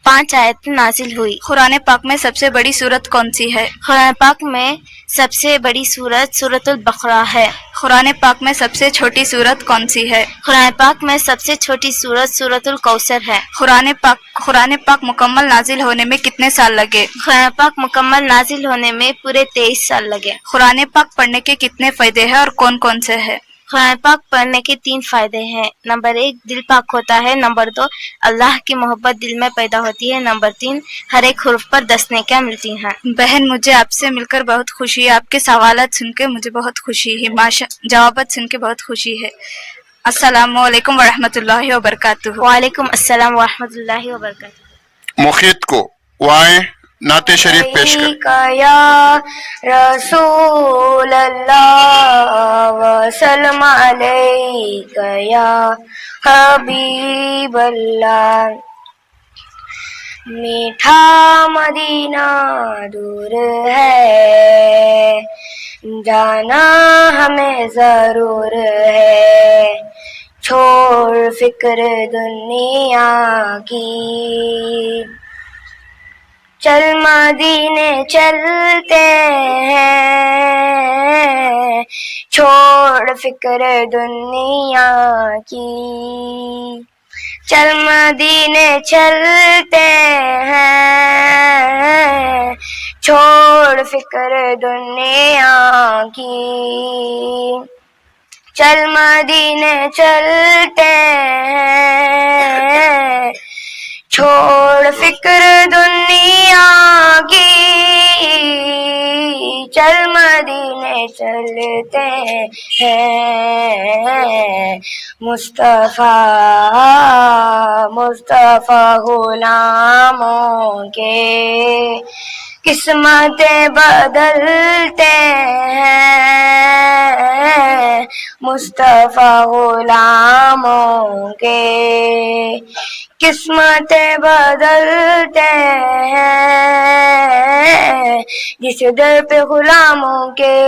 5 آیتیں نازل ہوئی۔ قرآن پاک میں سب سے بڑی سورت کون سی ہے؟ قرآن پاک میں سب سے بڑی سورت سورۃ البقرہ ہے۔ قرآن پاک میں سب سے چھوٹی سورت کون سی ہے؟ قرآن پاک میں سب سے چھوٹی سورت سورۃ الکوثر ہے۔ قرآن پاک مکمل نازل ہونے میں کتنے سال لگے؟ قرآن پاک مکمل نازل ہونے میں پورے 23 سال لگے۔ قرآن پاک پڑھنے کے کتنے فائدے ہیں اور کون کون سے ہیں؟ قرآن پاک پڑھنے کے 3 فائدے ہیں۔ نمبر 1 دل پاک ہوتا ہے، نمبر 2 اللہ کی محبت دل میں پیدا ہوتی ہے، نمبر 3 ہر ایک حرف پر 10 نیکیاں ملتی ہیں۔ بہن، مجھے آپ سے مل کر بہت خوشی ہے، آپ کے سوالات سن کے مجھے بہت خوشی ہے، جوابات سن کے بہت خوشی ہے۔ السلام علیکم ورحمۃ اللہ وبرکاتہ۔ وعلیکم السلام ورحمۃ اللہ وبرکاتہ۔ مخیط کو وہ آئیں، نعت شریف پیش کریں۔ یا رسول اللہ وسلم علیک یا حبیب اللہ، میٹھا مدینہ دور ہے، جانا ہمیں ضرور ہے، چھوڑ فکر دنیا کی، چل مدینے چلتے ہیں، چھوڑ فکر دنیا کی، چل مدینے چلتے ہیں، چھوڑ فکر دنیا کی، چل مدینے چلتے ہیں، چھوڑ فکر دنیا کی، چل مدینے چلتے ہیں، مصطفیٰ غلاموں کے قسمتیں بدلتے ہیں، مصطفیٰ غلاموں کے قسمتیں بدلتے ہیں، جس در پہ غلاموں کے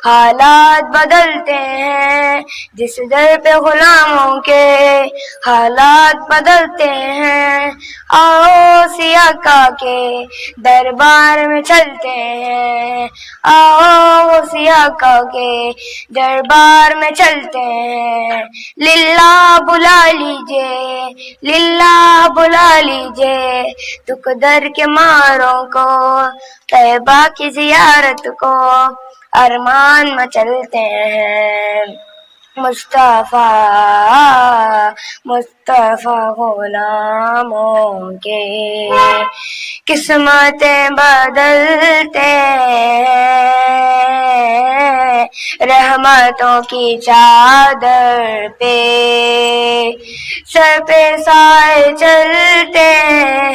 حالات بدلتے ہیں، جس در پہ غلاموں کے حالات بدلتے ہیں، آؤ سیاہ کا کے دربار میں چلتے ہیں، آؤ سیاہ کا کے دربار میں چلتے ہیں، للہ بلا لیجئے، للہ بلا لیجئے دکھ در کے ماروں کو، طیبہ کی زیارت کو ارمان میں چلتے ہیں، مصطفیٰ غلاموں کے قسمتیں بدلتے ہیں، رحمتوں کی چادر پہ سر پہ سائے چلتے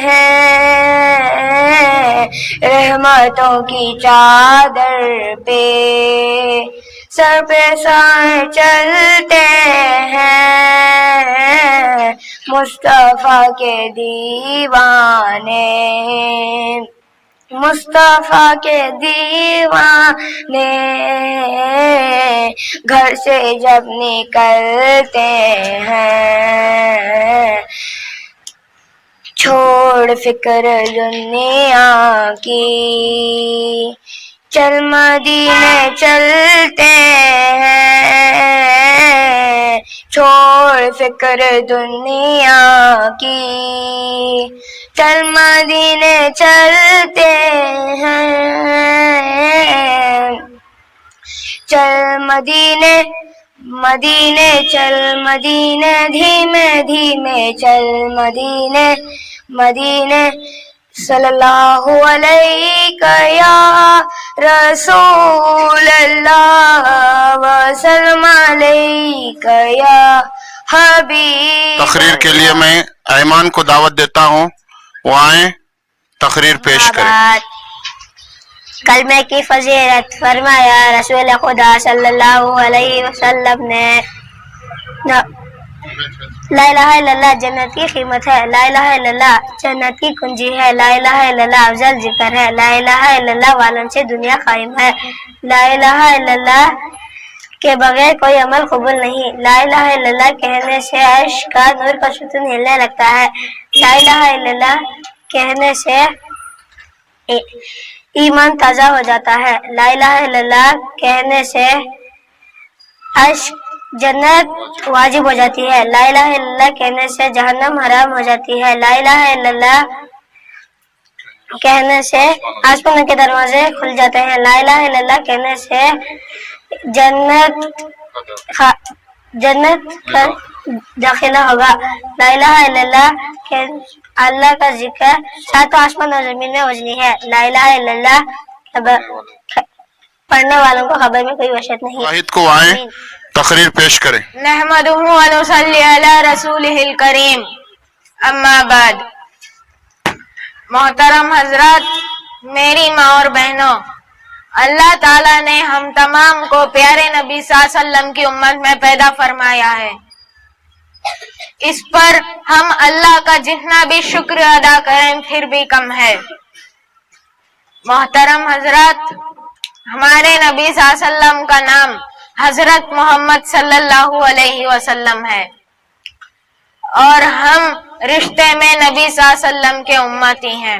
ہیں، رحمتوں کی چادر پہ سر پہ سائے چلتے ہیں، مصطفیٰ کے دیوانے، مصطفیٰ کے دیوانے گھر سے جب نکلتے ہیں، چھوڑ فکر دنیا کی، چل مدینے چلتے ہیں، چھوڑ فکر دنیا کی، چل مدینے چلتے ہیں، چل مدینے، مدینے چل مدینے، دھیمے دھیمے چل مدینے، مدینے صلی اللہ علیہ یا رسول اللہ وسلم علیک یا حبیب۔ تقریر کے لیے میں ایمان کو دعوت دیتا ہوں، وہ آئیں تقریر پیش کریں۔ کلمے کی فضیلت فرمایا رسول خدا صلی اللہ علیہ وسلم نے، لا الہ الا اللہ جنت کی قیمت ہے، لا الہ الا اللہ جنت کی کنجی ہے، لا الہ الا اللہ افضل ذکر ہے، لا الہ الا اللہ والوں سے دنیا قائم ہے، لا الہ الا اللہ کے بغیر کوئی عمل قبول نہیں، لا الہ الا اللہ کہنے سے عرش کا نور کا ستون ہلنے لگتا ہے، لا الہ الا اللہ کہنے سے ایمان تازہ ہو جاتا ہے، لا الہ الا اللہ کہنے سے عرش جنت واجب ہو جاتی ہے، لا الہ الا اللہ کہنے سے جہنم حرام ہو جاتی ہے، لا الہ الا اللہ کہنے سے آسمان کے دروازے کھل جاتے ہیں، لا الہ الا اللہ کہنے سے جنت کا داخلہ ہوگا، لا الہ الا اللہ اللہ کا ذکر ساتوں آسمان اور زمین میں وزنی ہے، لا الہ الا اللہ پڑھنے والوں کو خبر میں کوئی وحشت نہیں۔ واحد کو آئیں تقریر پیش کریں۔ نحمدہ ونصلی علی رسولہ الکریم، اما بعد۔ محترم حضرات، میری ماں اور بہنوں، اللہ تعالیٰ نے ہم تمام کو پیارے نبی صلی اللہ علیہ وسلم کی امت میں پیدا فرمایا ہے، اس پر ہم اللہ کا جتنا بھی شکر ادا کریں پھر بھی کم ہے۔ محترم حضرات، ہمارے نبی صلی اللہ علیہ وسلم کا نام حضرت محمد صلی اللہ علیہ وسلم ہے، اور ہم رشتے میں نبی صلی اللہ علیہ وسلم کے امتی ہیں۔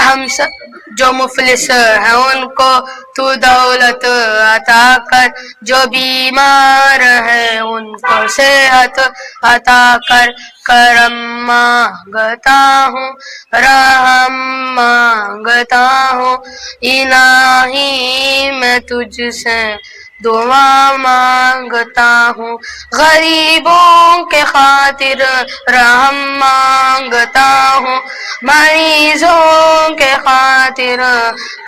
ہم سب جو مفلس ہیں ان کو تو دولت عطا کر، جو بیمار ہے ان کو صحت عطا کر، کرم مانگتا ہوں، رحم مانگتا ہوں، الہی میں تجھ سے دعا مانگتا ہوں، غریبوں کے خاطر رحم مانگتا ہوں، مریضوں کے خاطر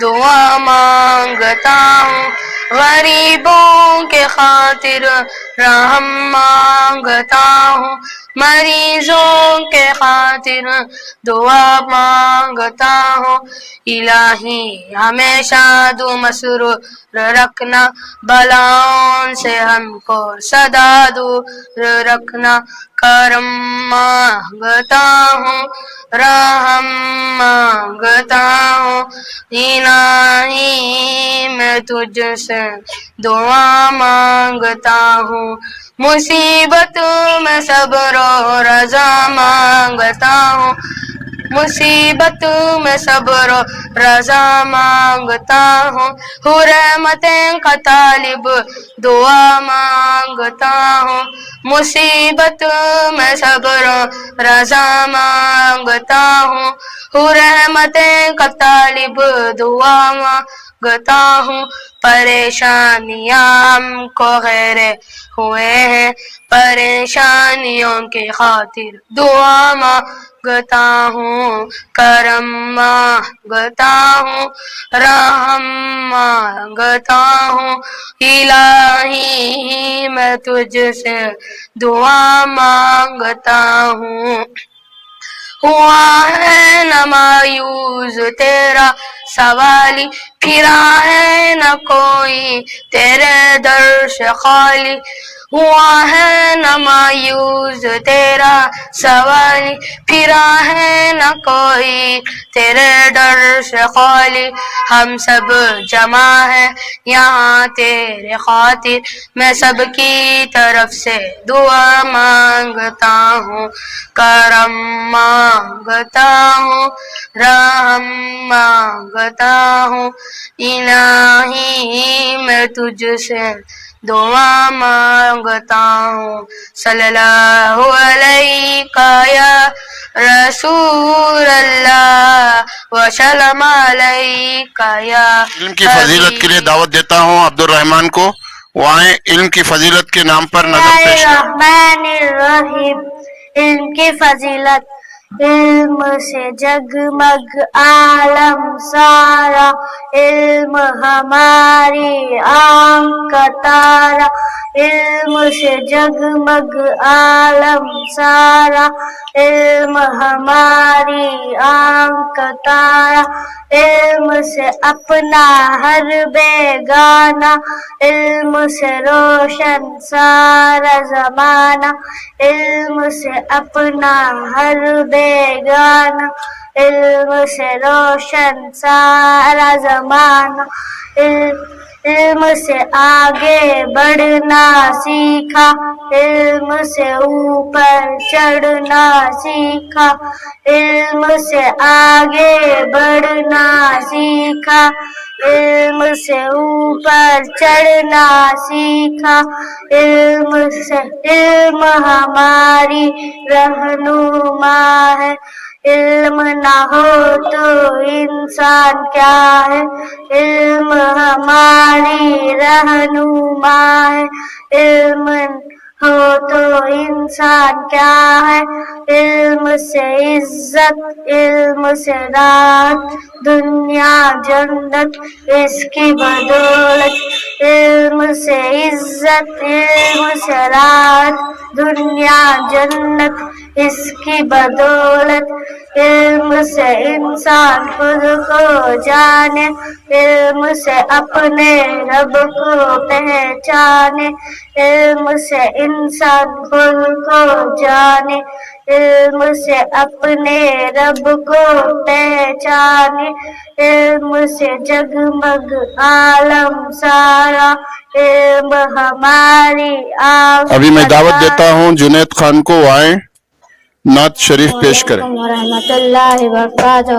دعا مانگتا ہوں، غریبوں کے خاطر رحم مانگتا ہوں، مریضوں کے خاطر دعا مانگتا ہوں، الہی ہمیشہ دو مسرور رکھنا، بلاؤں سے ہم کو سدا دور رکھنا، کرم مانگتا ہوں، رحم مانگتا ہوں، الہی میں تجھ سے دعا مانگتا ہوں، مصیبت میں صبر و رضا مانگتا ہوں، مصیبت میں صبر و رضا مانگتا ہوں، رحمتیں کا طالب دعا مانگتا ہوں، مصیبت میں صبر و رضا مانگتا ہوں، رحمتیں کا طالب دعا مانگتا ہوں، پریشانیاں ہم کو گھیرے ہوئے ہیں، پریشانیوں کی خاطر دعا مانگتا ہوں، کرم مانگتا ہوں، رحم مانگتا ہوں، الہی میں تجھ سے دعا مانگتا ہوں، ہوا ہے نہ مایوس تیرا سوالی، پھرا ہے نہ کوئی تیرے در سے خالی، ہوا ہے نہ مایوس تیرا سوالی، پھرا ہے نہ کوئی تیرے در سے خالی، ہم سب جمع ہیں یہاں تیرے خاطر، میں سب کی طرف سے دعا مانگتا ہوں، کرم مانگتا ہوں، رحم مانگتا ہوں، الہی میں تجھ سے دعا مانگتا ہوں، صلی اللہ علیہ یا رسول اللہ وسلم علیہ یا علم کی فضیلت کے لیے دعوت دیتا ہوں عبد الرحمن کو، وہ آئیں علم کی فضیلت کے نام پر نظر پیش کریں۔ الرحمن الرحیم، علم کی فضیلت، علم سے جگمگ عالم سارا، علم ہماری آنکھ کا تارا، علم سے جگمگ عالم سارا، علم ہماری آنکھ کا تارا، علم سے اپنا ہر بیگانہ، علم سے روشن سارا زمانہ، علم سے اپنا ہر بیگانہ، علم سے روشن سارا زمانہ، علم سے آگے بڑھنا سیکھا، علم سے اوپر چڑھنا سیکھا، علم سے آگے بڑھنا سیکھا، علم سے اوپر چڑھنا سیکھا، علم ہماری رہنما ہے، علم نہ ہو تو انسان کیا ہے، علم ہماری رہنما ہے، علم ہو تو انسان کیا ہے، علم سے عزت، علم سے راحت، دنیا جنت اس کی بدولت، علم سے عزت، علم سے راحت، دنیا جنت اس کی بدولت، علم سے انسان خود کو جانے، علم سے اپنے رب کو پہچانے، علم سے انسان خود کو جانے، علم سے اپنے رب کو پہچانے، علم سے جگمگ عالم سارا، علم ہماری آنکھ ابھی میں دعوت دیتا ہوں جنید خان کو، وہ آئیں نعت شریف پیش کریں۔ ورحمۃ اللہ وبرکاتہ،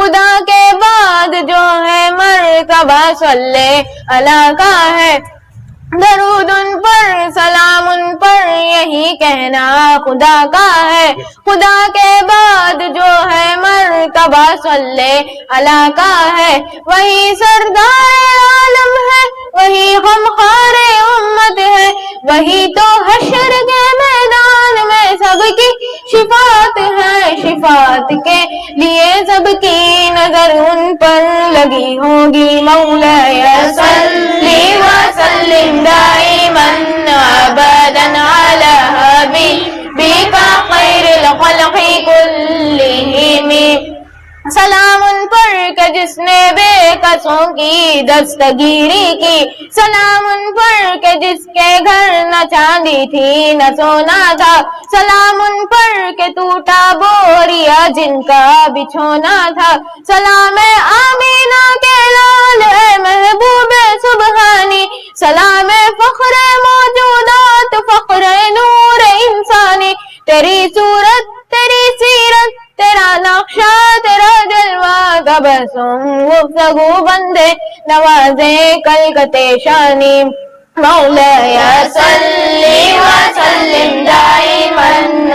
خدا کے بعد جو ہے مرتبہ صلی اللہ کا ہے، درود ان پر سلام ان پر یہی کہنا خدا کا ہے، خدا کے بعد جو ہے مرتبہ صلی اللہ کا ہے، وہی سردار عالم ہے، وہی غمخوار امت ہے، وہی تو حشر کے میدان میں سب کی شفاعت ہے، شفاعت کے لیے سب کی نظر ان پر لگی ہوگی، مولاي صلی وسلم دائما ابدا على حبیبک خیر الخلق كلهم، سلام ان پر کہ جس نے بے کسوں کی دستگیری کی، سلام ان پر کہ جس کے گھر نہ چاندی تھی نہ سونا تھا، سلام ان پر کہ ٹوٹا بوریا جن کا بچھونا تھا، سلام آمینہ کے لال اے محبوب سبحانی، سلام فخر موجودات فخر نور انسانی، تیری صورت تیری سیرت تیرا نقشہ تیرا جلوہ، تبسم گفتگو بندے نوازے کلکتے شانی، مولاي صلی وسلم دائما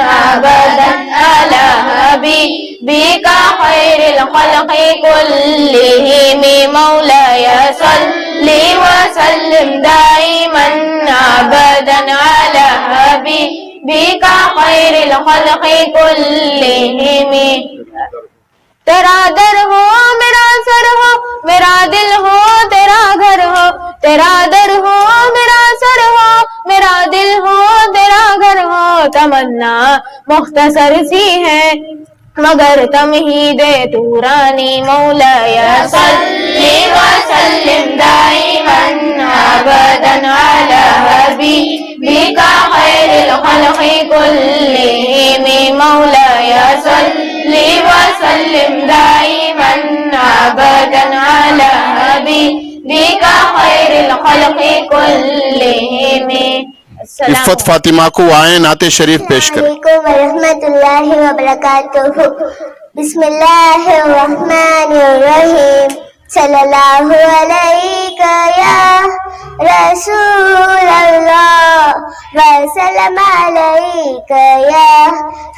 ابدا على حبیبک خیر الخلق كلهم، مولاي صلی وسلم دائما ابدا على حبیبک خیر الخلق كلهم، تیرا در ہو میرا سر ہو میرا دل ہو تیرا گھر ہو، تیرا در ہو میرا سر ہو میرا دل ہو تیرا گھر ہو، تمنا مختصر سی ہے مگر تمہید طورانی، مولاي صلی وسلم دائما ابدا على حبیبک خیر الخلق كلهم، مولاي صلی وسلم دائما ابدا على حبیبک خیر الخلق كلهم۔ عفت فاطمہ کو آئیں نعت شریف پیش کریں۔ السلام علیکم ورحمۃ اللہ وبرکاتہ۔ بسم اللہ الرحمن الرحیم، صلی اللہ علیک یا رسول اللہ وسلم علیک یا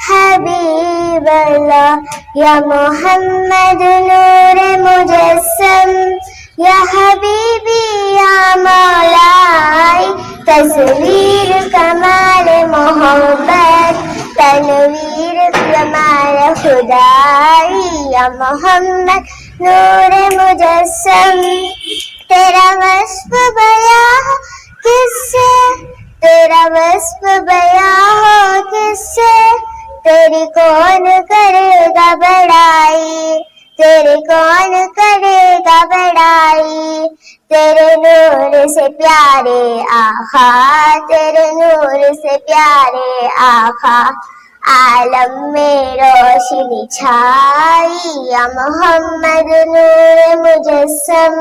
حبیب اللہ، یا محمد نور مجسم، یا حبیبی یا مولائی، تصویر کمال محبت تنویر کمال خدائی، یا محمد نور مجسم، تیرا وصف بیاں ہو کس سے، تیرا وصف بیاں ہو کس سے، تیری کون کرے گا بڑائی، تیرے کون کرے گا بڑائی، تیرے نور سے پیارے آقا، تیرے نور سے پیارے آقا، عالم میں روشنی چھائی، یا محمد نور مجسم،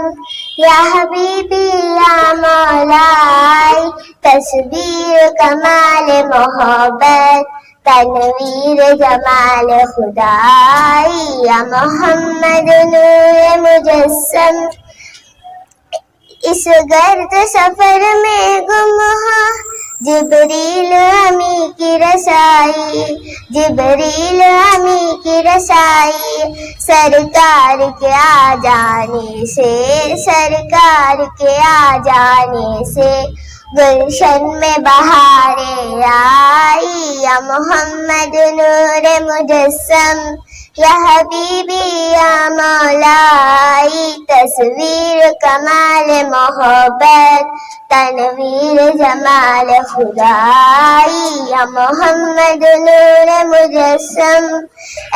یا حبیبی یا مولائی، تصویر کمال محبت تنویر جمال خدائی، یا محمد نور مجسم، اس گرد سفر میں گم ہو جبریل امی کی رسائی، جبریل امی کی رسائی، سرکار کے آ جانے سے، سرکار کے آ جانے سے، گلشن میں بہاریں آئی، یا محمد نور مجسم، یا حبیبی یا مولائی، تصویر کمال محبت تنویر جمال خدائی، یا محمد نور مجسم،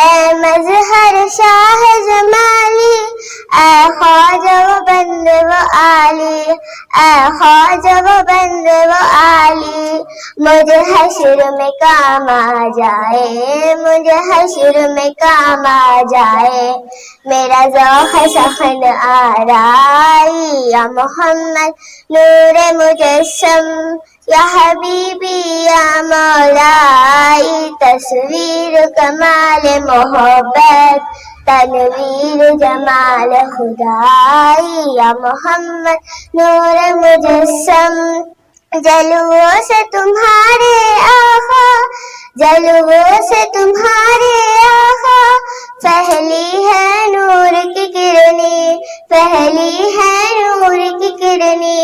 اے مظہر شاہ جمالی، اے خواجہ و بند و عالی، اے خواجہ و بند و عالی، مجھے حشر میں کام آ جائے، مجھے حشر میں کام آ جائے، میرا ذوق سخن آرائی، یا محمد نور مجسم، یا حبیبی یا مولائی، تصویر کمال محبت تنویر جمال خدائی یا محمد نور مجسم جلووں سے تمہارے آقا جلووں سے تمہارے آقا پہلی ہے نور کی کرنی پہلی ہے نور کی کرنی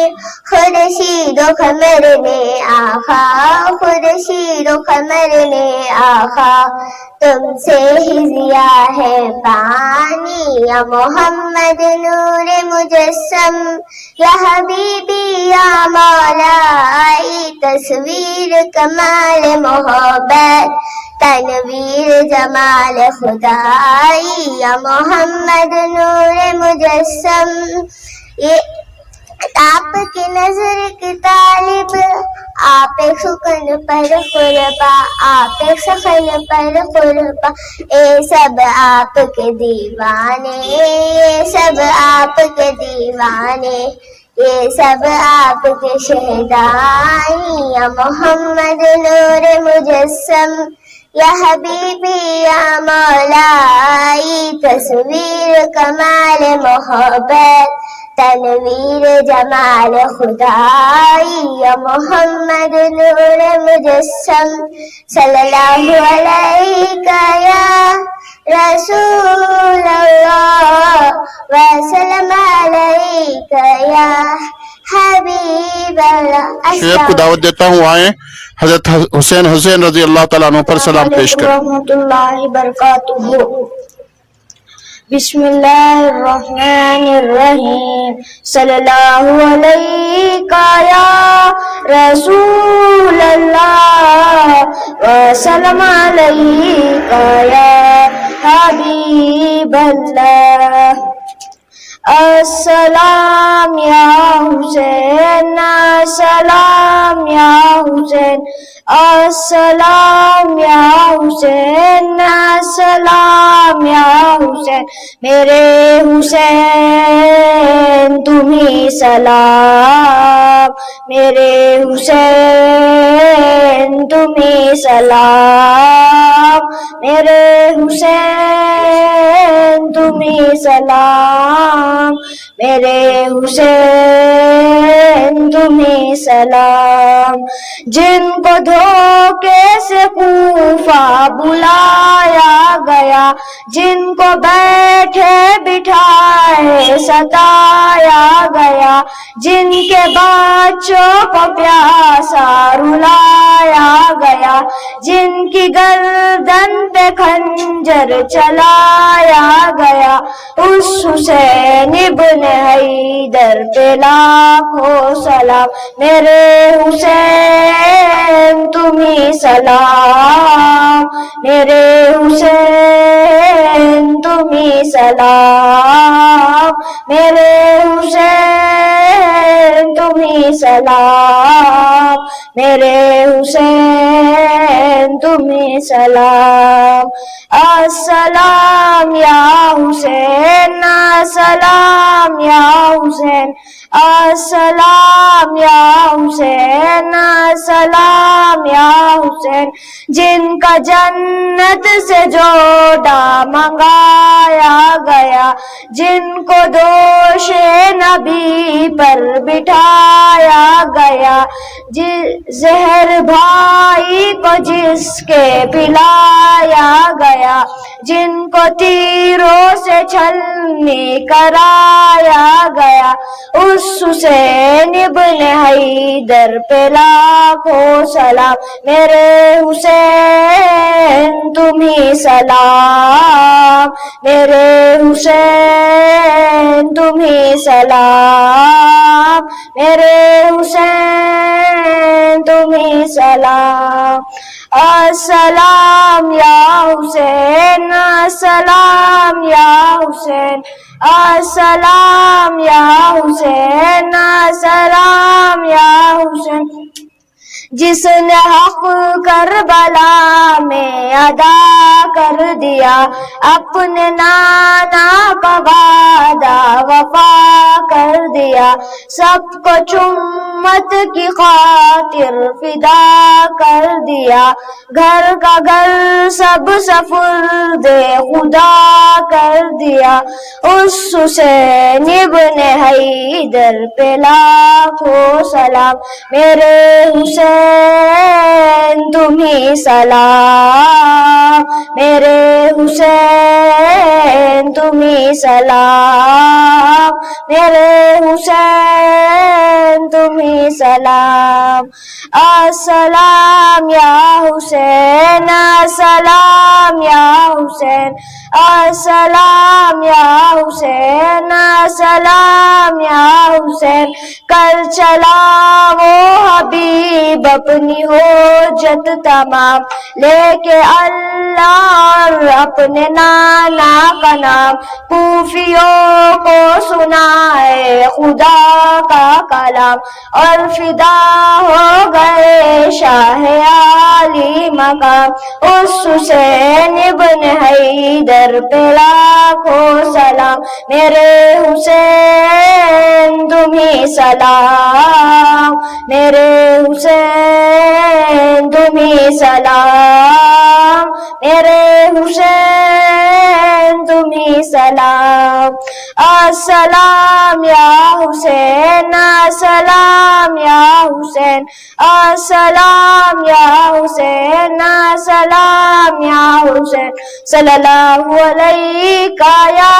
خورشید و قمر نے آقا خورشید و قمر نے آقا تم سے ہی ضیاء ہے پانی یا محمد نور مجسم یا حبیبی یا مولائی تصویر کمال محبت تنویر جمال خدائی یا محمد نور مجسم یہ آپ کی نظر کی طالب آپ سکن پر قربا آپ سخن پر قربا اے سب آپ کے دیوانے یہ سب آپ کے دیوانے یہ سب آپ کے شہدائی یا محمد نور مجسم یا حبیبی یا مولائی تصویر کمال محبت تنویر جمال خدائی یا محمد نور مجسم صلی اللہ علیہ یا رسول اللہ وسلم علیہ یا حبیب اللہ. شیخ کو دعوت دیتا ہوں آئیں حضرت حسین رضی اللہ تعالیٰ عنہ پر سلام پیش کریں. ورحمۃ اللہ وبرکاتہ. بسم اللہ الرحمن الرحیم صلی اللہ علیہ یا رسول اللہ وسلم علیہ یا حبیب اللہ. السلام یا حسین السلام یا حسین السلام یا حسین السلام یا حسین میرے حسین تمہیں سلام میرے حسین تمہیں سلام میرے حسین تمہیں سلام میرے حسین تمہیں سلام. جن کو دھوکے سے کوفہ بلایا گیا جن کو بیٹھے بٹھائے ستایا گیا جن کے بچوں کو پیاسا رلایا گیا جن کی گردن پہ خنجر چلایا گیا اس حسین ابن حیدر پہ لاکھوں سلام میرے حسین تمہیں سلام میرے حسین تمہیں سلام میرے حسین تمہیں سلام میرے حسین تمہیں سلام. السلام یا حسین السلام یا حسین السلام یا حسین السلام یا حسین جن کا جنت سے جوڑا منگایا گیا جن کو دوش نبی پر بٹھایا گیا زہر بھائی کو جس کے پلایا گیا جن کو تیروں سے چھلنی کرایا گیا اس حسین ابن حیدر پہ لاکھوں سلام میرے حسین تمہیں سلام میرے حسین تمہیں سلام میرے حسین تمہیں سلام. السلام یا حسین السلام یا حسین السلام یا حسین السلام یا حسین جس نے حق کربلا میں ادا کر دیا، اپنے نانا کا وعدہ وفا کر دیا، سب کو چمت کی خاطر فدا کر دیا، گھر کا گھر سب سفرد خدا کر دیا، اس حسین ابن حیدر پہ لاکھوں سلام، میرے حسین تمہیں سلام، میرے حسین تمہیں سلام، میرے حسین تمہیں سلام، السلام یا حسین، السلام یا حسین، السلام یا حسین، السلام یا حسین، کل چلا وہ حبیب اپنی حجت تمام لے کے اللہ اور اپنے نانا کا نام، کوفیوں کو سنائے خدا کا کلام، اور فدا ہو گئے شاہ عالی مقام، اس حسین ابن حیدر پہ لاکھوں سلام، میرے حسین تمہیں سلام، میرے حسین تمہیں سلام، میرے حسین تمہیں سلام، السلام یا حسین، السلام یا حسین، السلام یا حسین، السلام یا حسین، صلی اللہ علیہ یا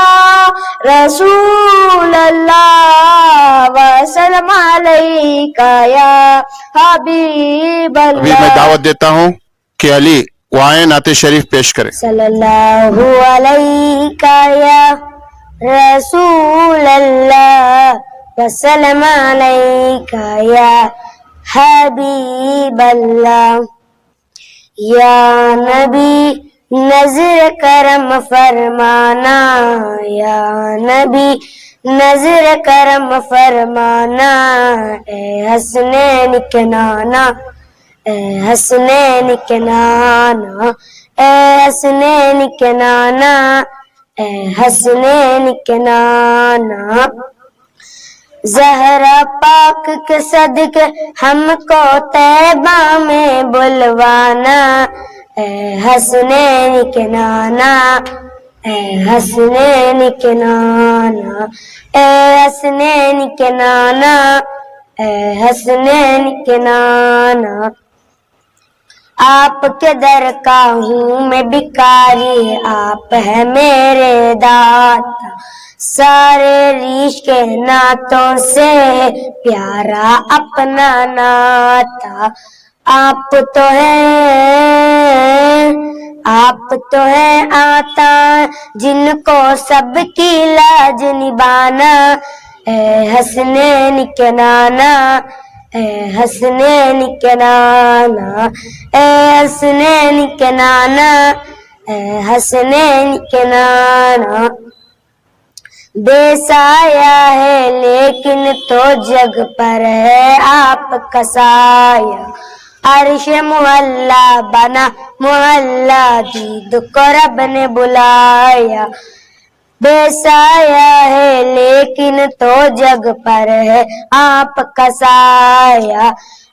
رسول اللہ وسلم علیہ یا حبیب ابھی میں اللہ۔ دعوت دیتا ہوں کہ علی وہ آئیں نعت شریف پیش کریں۔ صلی اللہ علیہ یا رسول اللہ وسلم علیہ یا حبیب اللہ، یا نبی نظر کرم فرمانا، یا نبی نظر کرم فرمانا، اے حسنین کے نانا، اے حسنین کے نانا، اے حسنین کے نانا، اے حسنین کے نانا، زہرا پاک کے صدقے ہم کو طیبہ میں بلوانا، اے حسنین کے نانا، اے حسنین کے نانا، اے حسنین کے نانا، اے حسنین کے نانا، آپ کے در کا ہوں میں بھکاری، آپ ہے میرے داتا، سارے ریش کے نعتوں سے پیارا اپنا ناتا، آپ تو ہیں آتا جن کو سب کی لاج نبھانا، اے حسنین کے نانا، اے حسنین کے نانا، اے حسنین کے نانا، اے حسنین کے نانا، بے سایہ ہے لیکن تو جگ پر ہے آپ کا سایہ، عرش معلا بنا معلا دید کو رب نے بلایا، بے سایہ ہے لیکن تو جگ پر ہے آپ کا سایہ،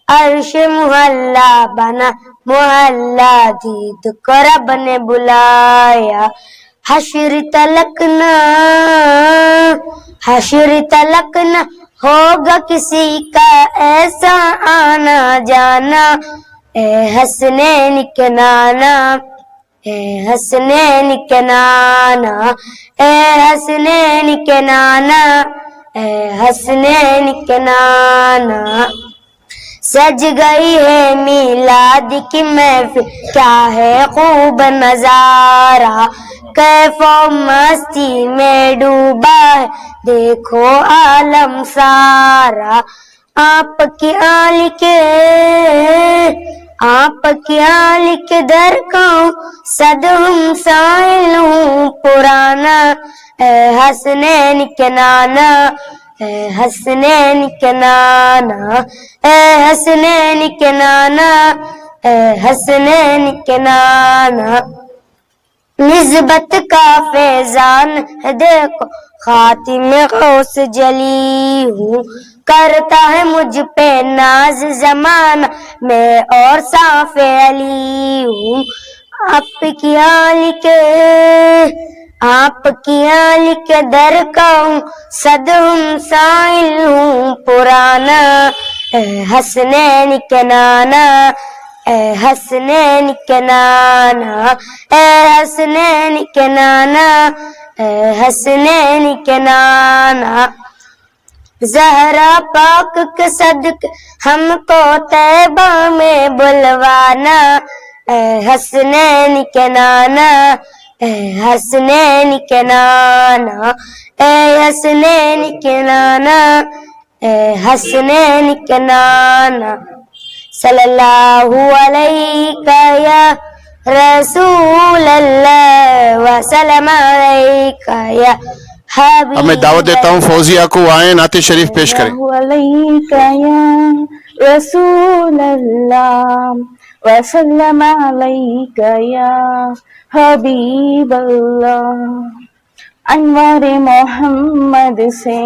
عرش معلا بنا معلا دید کو رب نے بلایا، حشر تلک نہ ہوگا کسی کا ایسا آنا جانا، اے حسنین کے نانا، اے حسنین کے نانا، اے حسنین کے نانا، اے حسنین کے نانا، سج گئی ہے میلاد کی محفل کیا ہے خوب نظارہ، کیف و مستی میں ڈوبا ہے دیکھو عالم سارا، آپ کی آل کے در کا صد ہم سائل ہوں پرانا، اے حسنین کے نانا، اے حسنین کے نانا، اے حسنین کے نانا، اے حسنین کے نانا، نسبت کا فیضان ہے دیکھو خاتم غوث جلی ہوں، کرتا ہے مجھ پہ ناز زمانہ میں اور صاف علی ہوں، آپ کی آل کے در کا ہوں صدہم سائل ہوں پرانا، اے حسنین کے نانا، اے حسنین کے نانا، اے حسنین کے نانا، اے حسنین کے نانا، زہرا پاک کے صدقے ہم کو طیبہ میں بلوانا، اے حسنین کے نانا، اے حسنین کے نانا، اے حسنین کے نانا، اے حسنین کے نانا، صلی اللہ علیہ یا رسول اللہ وسلم علیہ یا حبیب۔ اب میں دعوت دیتا ہوں فوزیہ کو آئیں نعت شریف پیش کریں۔ علیکہ یا رسول اللہ وسلم علیکہ یا حبیب اللہ، انوار محمد سے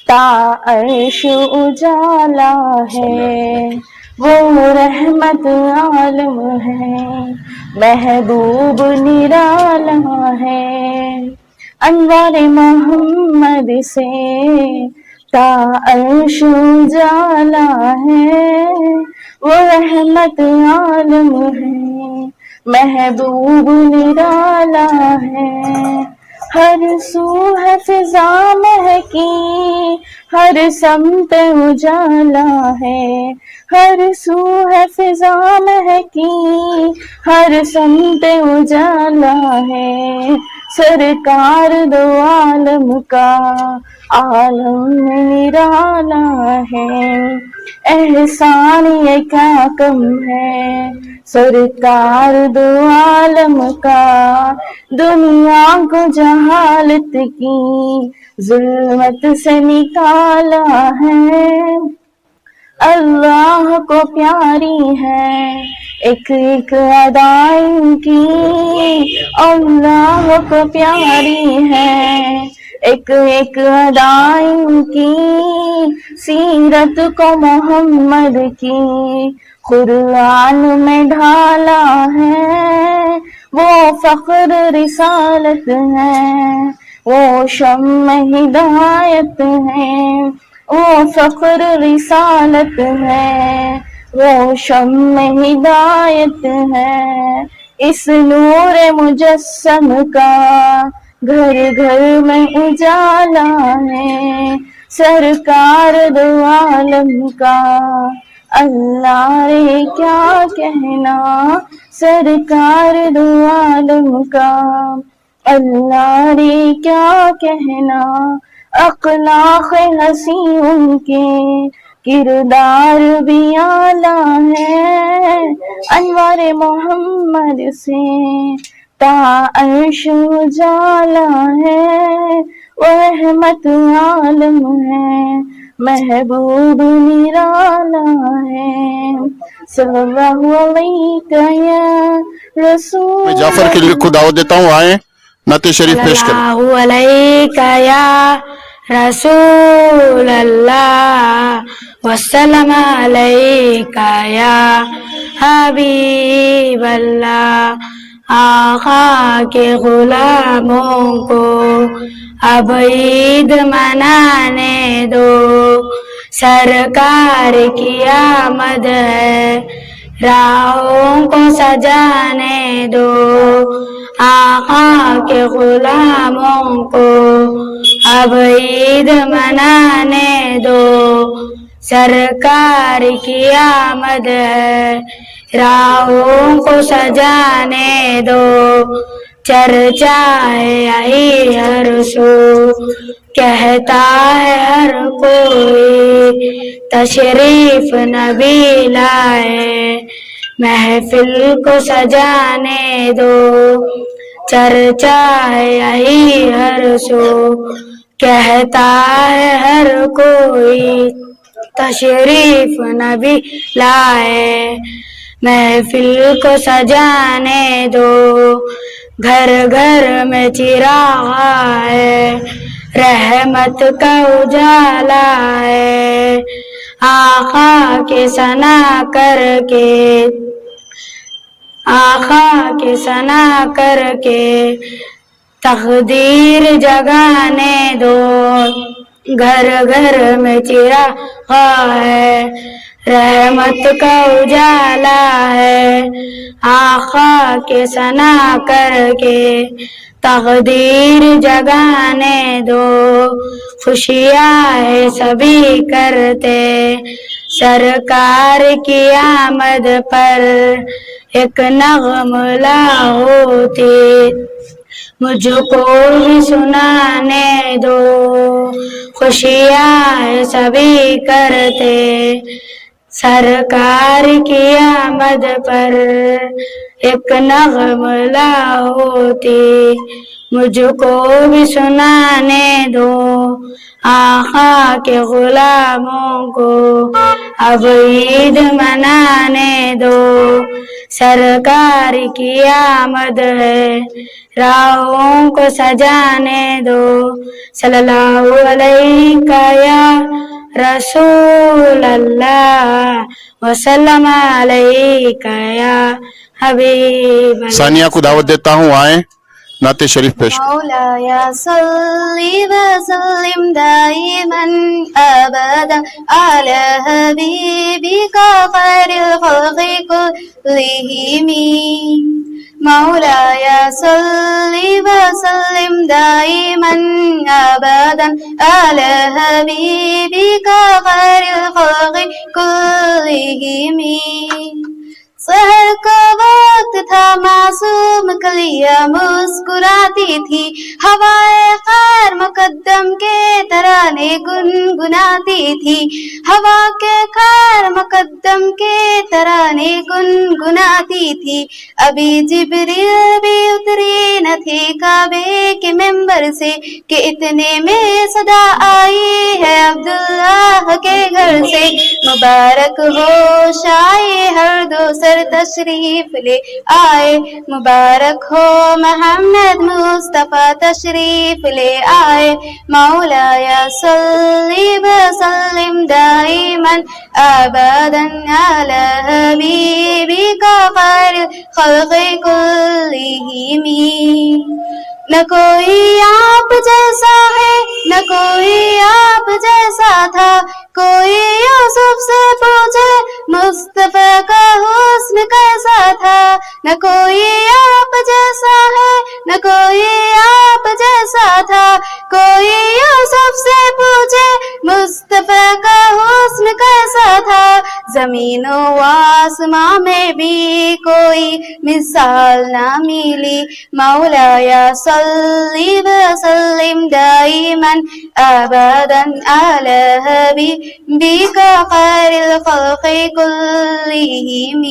تا عرش اجالا ہے، وہ رحمت عالم ہے، محبوب نرالا ہے، انوار محمد سے تا عرش اجالا ہے، وہ رحمت عالم ہے، محبوب نرالا ہے، ہر سو ہے فضا مہکی، ہر سمت اجالا ہے، ہر سو ہے فضا مہکی، ہر سمت اجالا ہے، سرکار دو عالم کا عالم نرالا ہے، احسان یہ کیا کم ہے سرکار دو عالم کا، دنیا کو جہالت کی ظلمت سے نکالا ہے، اللہ کو پیاری ہے ایک ایک ادائیں کی، اللہ کو پیاری ہے ایک ایک ادائیں کی، سیرت کو محمد کی قرآن میں ڈھالا ہے، وہ فخر رسالت ہے، وہ شمع ہدایت ہے، وہ فخر رسالت ہے، وہ شمع ہدایت ہے، اس نور مجسم کا گھر گھر میں اجالا ہے، سرکار دو عالم کا اللہ رے کیا کہنا، سرکار دو عالم کا اللہ رے کیا کہنا، اخلاق حسین ان کے کردار بھی اعلیٰ ہے، انوار محمد سے تا عرش اجالا ہے، وہ رحمت عالم ہے، محبوب نرالا ہے، صلی اللہ علیہ یا رسول۔ میں جعفر کے لیے کو دعوت دیتا ہوں آئیں نعت شریف پیش کریں۔ صلی اللہ علیہ یا رسول اللہ وسلم علیکہ یا حبیب اللہ، آقا کے غلاموں کو اب عید منانے دو، سرکار کی آمد ہے راہوں کو سجانے دو، آقا کے غلاموں کو اب عید منانے دو، سرکار کی آمد ہے راہوں کو سجانے دو، چرچا ہے یہی ہر سو کہتا ہے ہر کوئی، تشریف نبی لائے محفل کو سجانے دو، چرچا ہے یہی ہر سو کہتا ہے ہر کوئی تشریف نبی لائے، محفل کو سجانے دو، گھر گھر میں چراغ ہے، رحمت کا اجالا ہے، آقا کے ثنا کر کے، آقا کے ثنا کر کے تقدیر جگانے دو، گھر گھر میں چراغ ہے، رحمت کا اجالا ہے، آقا کے ثنا کر کے تقدیر جگانے دو، خوشیاں ہے سبھی کرتے سرکار کی آمد پر، ایک نغمہ ہوتی مجھ کو بھی سنانے دو، خوشیاں ہے سبھی کرتے سرکار کی آمد پر، ایک نغمہ ہوتی مجھ کو بھی سنانے دو، آقا کے غلاموں کو اب عید منانے دو، سرکار کی آمد ہے راہوں کو سجانے دو، صلی اللہ علیہ یا رسول اللہ وسلم علیہ یا حبیب اللہ۔ ثانیہ کو دعوت دیتا ہوں، آئیں نعت شریف پیش کریں۔ مولاي صل وسلم دائما ابدا على حبيبك خير الخلق كلهم، مولاي صل وسلم دائما ابدا على حبيبك خير الخلق كلهم، سحر کا وقت تھا معصوم کلیاں مسکراتی تھی، ہوائے خیر مقدم کے ترانے گنگناتی تھی، ہوا کے خیر مقدم کے ترانے گنگناتی تھی، ابھی جبریل بھی اتری نہ تھی کعبے کے ممبر سے کہ اتنے میں صدا آئی ہے عبداللہ کے گھر سے، مبارک ہو شائع ہر دوسر تشریف لے آئے، مبارک ہو محمد مصطفیٰ تشریف لے آئے، مولاي صل وسلم دائما ابدا على حبيبك خير الخلق كلهم، نہ کوئی آپ جیسا ہے نہ کوئی آپ جیسا تھا، کوئی یوسف سے پوچھے مصطفیٰ کا حسن کیسا تھا، نہ کوئی آپ جیسا ہے نہ کوئی آپ جیسا تھا، کوئی یوسف سے پوچھے مصطفیٰ کا حسن کیسا تھا، زمین و آسمان میں بھی کوئی مثال نہ ملی، مولاي صل وسلم دائما ابدا على حبيبك خير الخلق كلهم،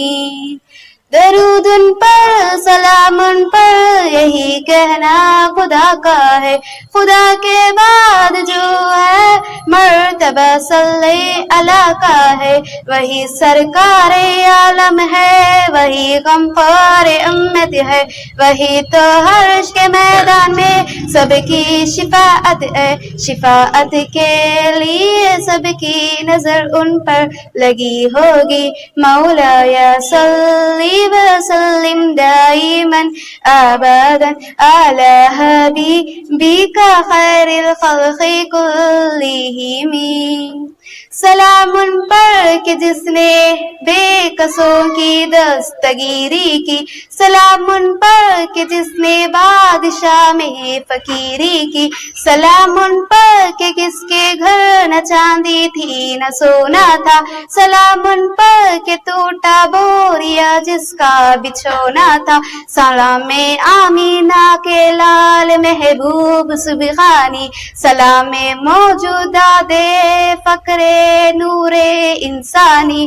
درود ان پر سلام ان پر یہی کہنا خدا کا ہے، خدا کے بعد جو ہے مرتبہ صلی اللہ کا ہے، وہی سرکار عالم ہے، وہی غمخوار امت ہے، وہی تو عرش کے میدان میں سب کی شفاعت ہے، شفاعت کے لیے سب کی نظر ان پر لگی ہوگی، مولاي صل وسلم دائما ابدا على حبيبك خير الخلق كلهم، سلام ان پر کہ جس نے بے کسوں کی دستگیری کی، سلام ان پر کہ جس نے بادشاہ میں فقیری کی، سلام ان پر کہ کس کے گھر نہ چاندی تھی نہ سونا تھا، سلام ان پر کہ ٹوٹا بوریا جس کا بچھونا تھا، سلام آمینہ کے لال محبوب سبحانی، سلام موجودات فقر نور انسانی،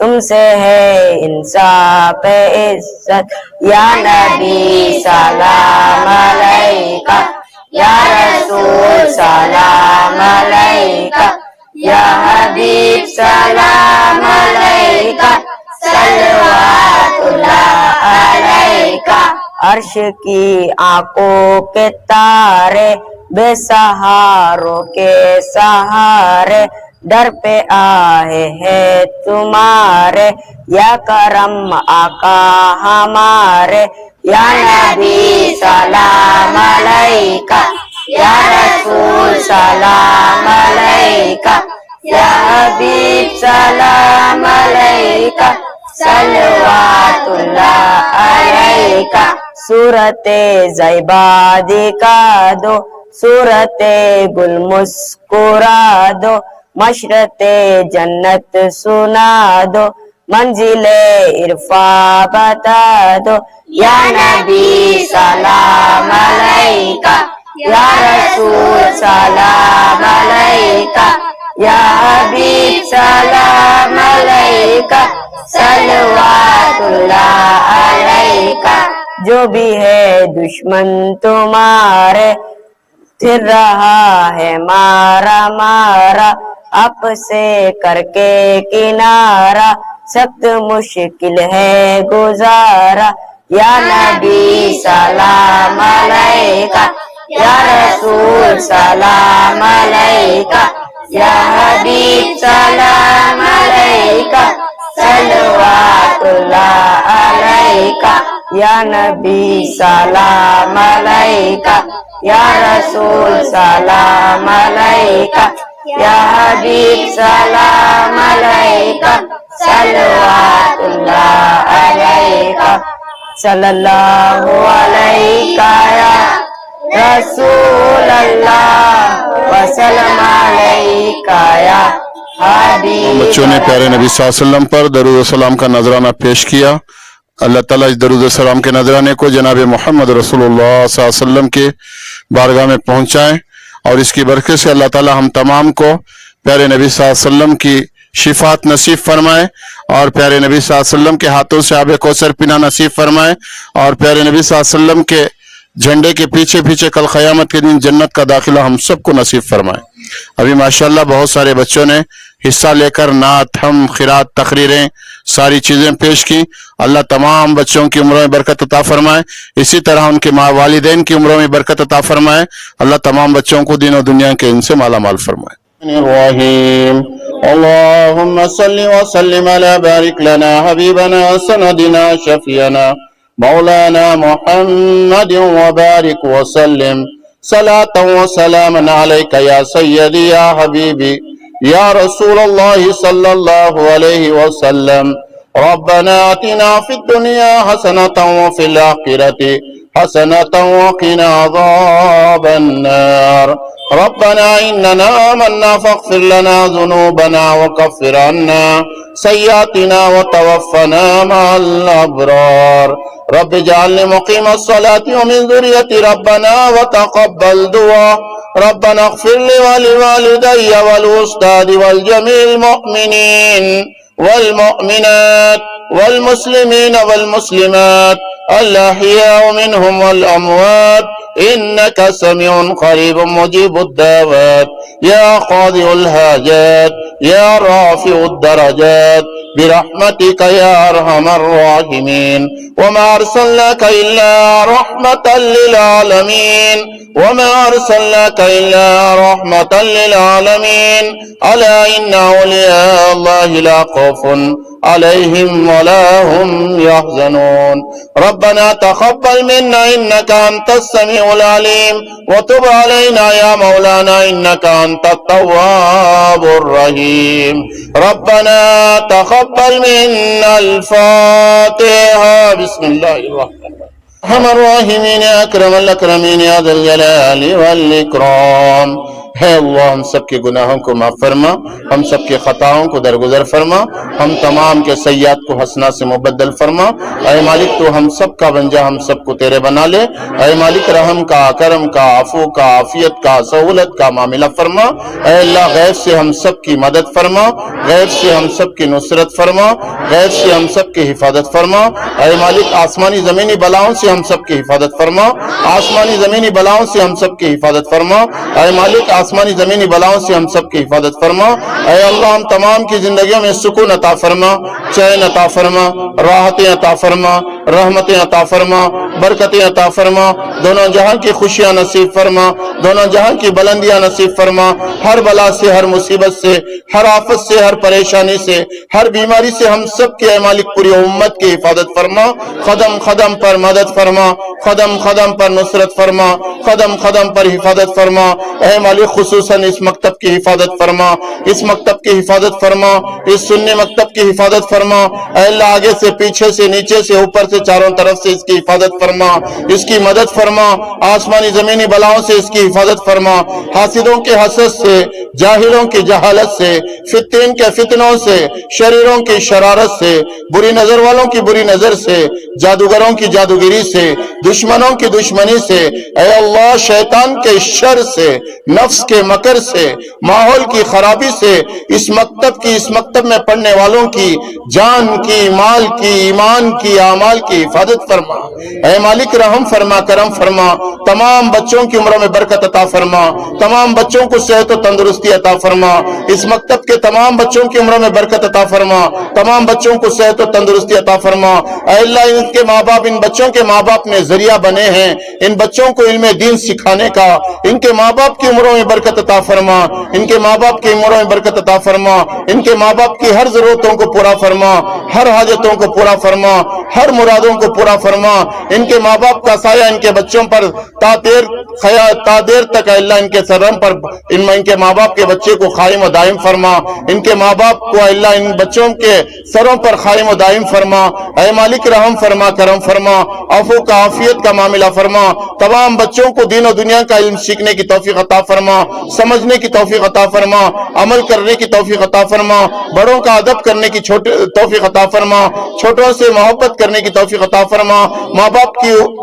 تم سے ہے انصاف عزت یا نبی سلام علیکہ یا رسول سلام علیکہ یا حبیب سلام علیکہ صلوات اللہ علیکہ عرش کی آنکھوں کے تارے بے سہاروں کے سہارے در پہ آئے ہیں تمہارے یا کرم آقا ہمارے یا نبی سلام علیکہ یا رسول سلام علیکہ یا حبیب سلام علیکہ صلوات اللہ علیکہ صورت زیبا دکھا دو صورت گل مسکرا دو مشرت جنت سنا دو منزل عرفا بتا دو یا نبی سلام علیکہ یا رسول سلام علیکہ یا حبیب سلام علیکہ صلوات اللہ علیکہ جو بھی ہے دشمن تمہارے پھر رہا ہے مارا مارا آپ سے کر کے کنارہ سخت مشکل ہے گزارا یا نبی سلام علیکہ یا رسول سلام علیکہ یا حبیب سلام علیکہ صلوات اللہ علیکہ یا نبی سلام علیکہ یا رسول سلام علیکہ یا حبیب سلام علیکہ صلوات اللہ علیکہ صلی اللہ علیکہ یا رسول اللہ وسلم علیکہ یا حبیب. بچوں نے پیارے نبی صلی اللہ علیہ وسلم پر درود و سلام کا نذرانہ پیش کیا. اللہ تعالیٰ اس درود و سلام کے نذرانے کو جناب محمد رسول اللہ صلی اللہ علیہ وسلم کے بارگاہ میں پہنچائیں اور اس کی برکت سے اللہ تعالیٰ ہم تمام کو پیارے نبی صلی اللہ علیہ وسلم کی شفاعت نصیب فرمائے اور پیارے نبی صلی اللہ علیہ وسلم کے ہاتھوں سے آب کوثر پینا نصیب فرمائے اور پیارے نبی صلی اللہ علیہ وسلم کے جھنڈے کے پیچھے پیچھے کل قیامت کے دن جنت کا داخلہ ہم سب کو نصیب فرمائے. ابھی ماشاءاللہ بہت سارے بچوں نے حصہ لے کر نعت ہم خیرات تقریریں ساری چیزیں پیش کی. اللہ تمام بچوں کی عمروں میں برکت عطا فرمائے. اسی طرح ان کے ماں والدین کی عمروں میں برکت عطا فرمائے. اللہ تمام بچوں کو دین و دنیا کے ان سے مالا مال فرمائے. الرحيم اللهم صل وسلم على بارك لنا حبيبنا سندنا شفينا مولانا محمد وبارك وسلم صلاة وسلاما عليك يا سيدي يا حبيبي يا رسول الله صلى الله عليه وسلم. ربنا آتنا في الدنيا حسنة وفي الآخرة حسنة وقنا عذاب النار. ربنا إننا آمنا فاغفر لنا ذنوبنا وكفر عنا سيئاتنا وتوفنا مع الأبرار. رب اجعلني مقيم الصلاة ومن ذريتي ربنا وتقبل دعاء. ربنا اغفر لي ولوالدي والأستاذ والجميع المؤمنين والمؤمنات والمسلمين والمسلمات الأحياء منهم والأموات إنك سميع قريب مجيب الدعوات يا قاضي الحاجات يا رافع الدرجات برحمتك يا أرحم الراحمين. وما أرسلناك إلا رحمة للعالمين وما أرسلناك إلا رحمة للعالمين. ألا إن أولياء الله لا خوف عليهم ولا هم يحزنون. ربنا تقبل منا إنك أنت السميع العليم وتب علينا يا مولانا إنك أنت التواب الرحيم. ربنا تقبل منا الفاتحة. بسم الله الرحمن الرحيم. الراحمين يا أكرم الأكرمين يا ذا الجلال والإكرام ہے اللہ ہم سب کے گناہوں کو معاف فرما، ہم سب کے خطاؤں کو درگزر فرما، ہم تمام کے سیئات کو حسنات سے مبدل فرما۔ اے مالک تو ہم سب کا بن جا، ہم سب کو تیرے بنا لے۔ اے مالک رحم کا، کرم کا، عفو کا، عافیت کا، سہولت کا معاملہ فرما۔ اے اللہ غیب سے ہم سب کی مدد فرما، غیب سے ہم سب کی نصرت فرما، غیب سے ہم سب کی حفاظت فرما۔ اے مالک آسمانی زمینی بلاؤں سے ہم سب کی حفاظت فرما، آسمانی زمینی بلاؤں سے ہم سب کی حفاظت فرما۔ اے مالک آسمانی زمینی بلاؤں سے ہم سب کی حفاظت فرما۔ اے اللہ ہم تمام کی زندگیوں میں سکون عطا فرما، چین عطا فرما، راحتیں عطا فرما، رحمتیں عطا فرما، برکتیں عطا فرما، دونوں جہاں کی خوشیاں نصیب فرما، دونوں جہاں کی بلندیاں نصیب فرما۔ ہر بلا سے، ہر مصیبت سے، ہر آفت سے، ہر پریشانی سے، ہر بیماری سے ہم سب کے اے مالک پوری امت کی حفاظت فرما۔ قدم قدم پر مدد فرما، قدم قدم پر نصرت فرما، قدم قدم پر حفاظت فرما۔ اے مالک خصوصاً اس مکتب کی حفاظت فرما، اس مکتب کی حفاظت فرما، اس سنی مکتب کی حفاظت فرما۔ اے اللہ آگے سے، پیچھے سے، نیچے سے، اوپر سے، چاروں طرف سے اس کی حفاظت فرما، اس کی مدد فرما۔ آسمانی زمینی بلاؤں سے اس کی حفاظت فرما، حاسدوں کے حسد سے، جاہلوں کی جہالت سے، فتین کے فتنوں سے، شریروں کی شرارت سے، بری نظر والوں کی بری نظر سے، جادوگروں کی جادوگری سے، دشمنوں کی دشمنی سے، اے اللہ شیطان کے شر سے، نفس کے مکر سے، ماحول کی خرابی سے، اس مکتب میں پڑھنے والوں کی جان کی، مال کی، ایمان کی، اعمال کی حفاظت فرما۔ اے مالک رحم فرما، کرم فرما، تمام بچوں کی عمروں میں برکت عطا فرما، تمام بچوں کو صحت و تندرستی عطا فرما، اس مکتب کے تمام بچوں کی عمروں میں برکت عطا فرما، تمام بچوں کو صحت و تندرستی عطا فرما۔ اے اللہ ان کے ماں باپ، ان بچوں کے ماں باپ نے ذریعہ بنے ہیں ان بچوں کو علم دین سکھانے کا، ان کے ماں باپ کی عمروں میں برکت عطا فرما، ان کے ماں باپ کی عمروں میں برکت عطا فرما، ان کے ماں باپ کی ہر ضرورتوں کو پورا فرما، ہر حاجتوں کو پورا فرما، ہر مرادوں کو پورا فرما۔ ان کے ماں باپ کا سایہ ان کے بچوں پر تا دیر تک اللہ ان کے سرم پر ان کے ماں باپ کے بچے کو قائم و دائم فرما، ان کے ماں باپ کو اللہ ان بچوں کے سروں پر قائم و دائم فرما۔ اے مالک رحم فرما، کرم فرما، عفو کا، عافیت کا معاملہ فرما۔ تمام بچوں کو دین و دنیا کا علم سیکھنے کی توفیق عطا فرما، سمجھنے کی توفیق عطا فرما، عمل کرنے کی توفیق عطا فرما، بڑوں کا ادب کرنے کی توفیق عطا فرما، چھوٹوں سے محبت کرنے کی توفیق عطا فرما، ماں باپ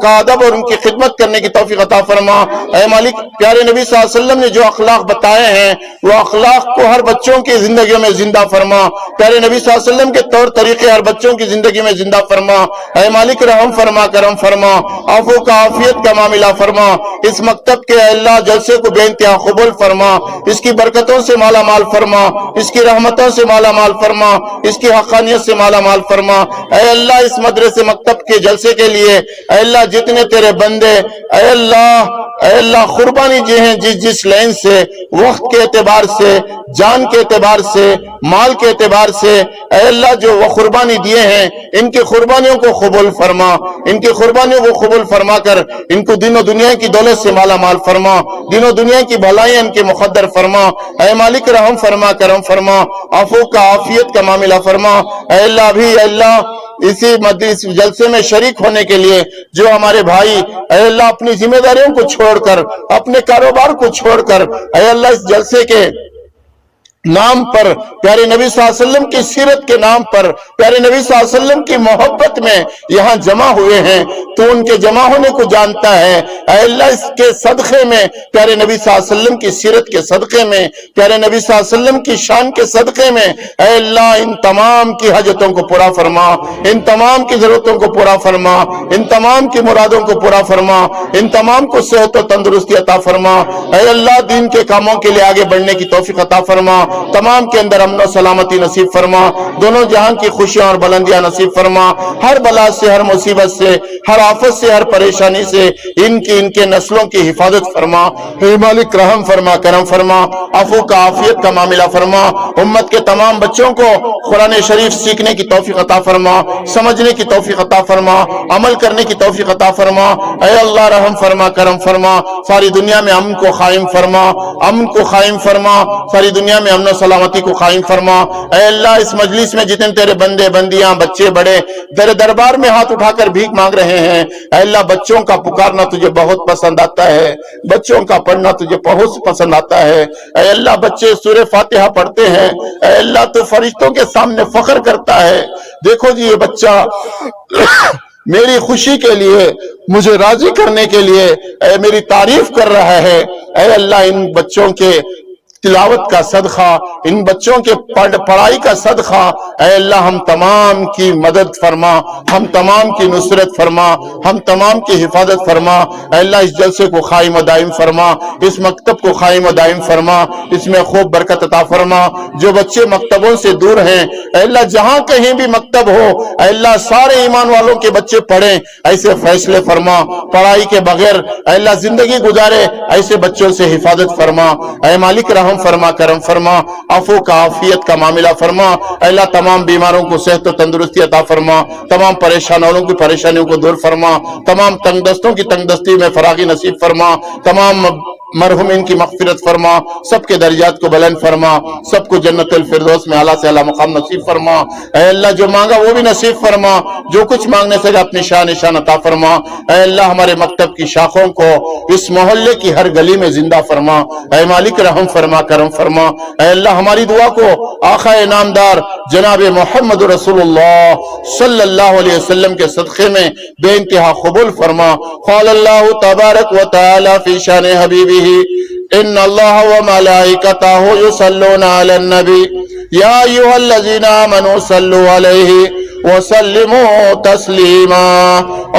کا ادب اور ان کی خدمت کرنے کی توفیق عطا فرما۔ اے مالک پیارے نبی صلی اللہ علیہ وسلم نے جو اخلاق بتائے ہیں وہ اخلاق کو ہر بچوں کی زندگیوں میں زندہ فرما، پیارے نبی صلی اللہ علیہ وسلم کے طور طریقے ہر بچوں کی زندگی میں زندہ فرما۔ اے مالک رحم فرما، کرم فرما، عفو کا، عافیت کا معاملہ فرما۔ اس مکتب کے اے اللہ جلسے کو بے انتہا قبول فرما، اس کی برکتوں سے مالا مال فرما، اس کی رحمتوں سے مالا مال فرما، اس کی حقانیت سے مالا مال فرما۔ اے اللہ اس مدرسے مکتب کے جلسے کے لیے اے اللہ جتنے تیرے بندے اے اللہ قربانی جی ہیں جس لین سے، وقت کے اعتبار سے، جان کے اعتبار سے، مال کے اعتبار سے، اے اللہ جو وہ قربانی دیے ہیں ان کی قربانیوں کو قبول فرما، ان کی قربانیوں کو قبول فرما کر ان کو دین و دنیا کی دولت سے مالا مال فرما، دین و دنیا کی بھلائیاں ان کے مقدر فرما۔ اے مالک رحم فرما، کرم فرما، عفو کا، عافیت کا معاملہ فرما۔ اے اللہ بھی اے اللہ اسی مجلس جلسے میں شریک ہونے کے لیے جو ہمارے بھائی اے اللہ اپنی ذمہ داریوں کو چھوڑ کر، اپنے کاروبار کو چھوڑ کر اے اللہ اس جلسے کے نام پر، پیارے نبی صلی اللہ علیہ وسلم کی سیرت کے نام پر، پیارے نبی صلی اللہ علیہ وسلم کی محبت میں یہاں جمع ہوئے ہیں، تو ان کے جمع ہونے کو جانتا ہے۔ اے اللہ اس کے صدقے میں، پیارے نبی صلی اللہ علیہ وسلم کی سیرت کے صدقے میں، پیارے نبی صلی اللہ علیہ وسلم کی شان کے صدقے میں اے اللہ ان تمام کی حاجتوں کو پورا فرما، ان تمام کی ضرورتوں کو پورا فرما، ان تمام کی مرادوں کو پورا فرما، ان تمام کو صحت و تندرستی عطا فرما۔ اے اللہ دین کے کاموں کے لیے آگے بڑھنے کی توفیق عطا فرما، تمام کے اندر امن و سلامتی نصیب فرما، دونوں جہاں کی خوشیاں اور بلندیاں نصیب فرما، ہر بلا سے، ہر مصیبت سے، ہر آفت سے، ہر پریشانی سے ان کے نسلوں کی حفاظت فرما۔ اے مالک رحم فرما، کرم فرما، عفو کا، عافیت کا معاملہ فرما۔ امت کے تمام بچوں کو قرآن شریف سیکھنے کی توفیق عطا فرما، سمجھنے کی توفیق عطا فرما، عمل کرنے کی توفیق عطا فرما۔ اے اللہ رحم فرما، کرم فرما، ساری دنیا میں امن کو قائم فرما، امن کو قائم فرما، ساری دنیا میں امن و سلامتی کو قائم فرما۔ اے اللہ اس مجلس مجلس میں جتنے تیرے بندے بندیاں بچے بڑے تیرے دربار میں ہاتھ اٹھا کر بھیک مانگ رہے ہیں، اے اللہ بچوں کا پکارنا تجھے بہت پسند آتا ہے، بچوں کا پڑھنا تجھے بہت پسند آتا ہے، اے اللہ بچے سورہ فاتحہ پڑھتے ہیں، اے اللہ تو فرشتوں کے سامنے فخر کرتا ہے، دیکھو جی یہ بچہ میری خوشی کے لیے مجھے راضی کرنے کے لیے اے میری تعریف کر رہا ہے، اے اللہ ان بچوں کے تلاوت کا صدقہ، ان بچوں کے پڑھائی کا صدقہ اے اللہ ہم تمام کی مدد فرما، ہم تمام کی نصرت فرما، ہم تمام کی حفاظت فرما، اے اللہ اس جلسے کو قائم و دائم فرما، اس مکتب کو قائم و دائم فرما، اس میں خوب برکت عطا فرما، جو بچے مکتبوں سے دور ہیں اے اللہ جہاں کہیں بھی مکتب ہو اے اللہ سارے ایمان والوں کے بچے پڑھیں، ایسے فیصلے فرما، پڑھائی کے بغیر اے اللہ زندگی گزارے ایسے بچوں سے حفاظت فرما، اے مالک رحم فرما، کرم فرما، عفو کا عافیت کا معاملہ فرما، اے اللہ تمام بیماروں کو صحت و تندرستی عطا فرما، تمام پریشان والوں کی پریشانیوں کو دور فرما، تمام تنگ دستوں کی تنگ دستی میں فراغی نصیب فرما، تمام مرحومین کی مغفرت فرما، سب کے درجات کو بلند فرما، سب کو جنت الفردوس میں اعلیٰ سے اعلیٰ مقام نصیب فرما، اے اللہ جو مانگا وہ بھی نصیب فرما، جو کچھ مانگنے سے اپنی شان نشان عطا فرما، اے اللہ ہمارے مکتب کی شاخوں کو اس محلے کی ہر گلی میں زندہ فرما، اے مالک رحم فرما، کرم فرما، اے اللہ ہماری دعا کو آقا نامدار جناب محمد رسول اللہ صلی اللہ علیہ وسلم کے صدقے میں بے انتہا قبول فرما۔ قال اللہ تبارک و تعالی فی شان حبیبہ ان اللہ وملائکتہ یصلون علی النبی یا ایھا الذین آمنوا صلوا علیہ وسلموا تسلیما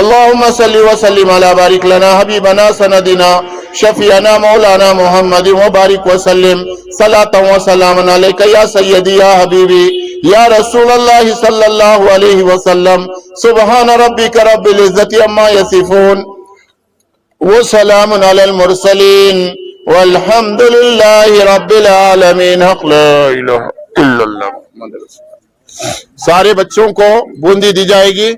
اللہم صلی وسلم علی بارک لنا حبیبنا سندنا شفیعنا مولانا محمد وبارک وسلم صلاۃ و سلام علیک یا سیدی یا حبیبی یا رسول اللہ صلی اللہ علیہ وسلم سبحان ربک رب العزت عما یصفون وسلام علی المرسلین والحمد للہ رب العالمین حق لا الہ الا اللہ محمد رسول اللہ۔ سارے بچوں کو بوندی دی جائے گی۔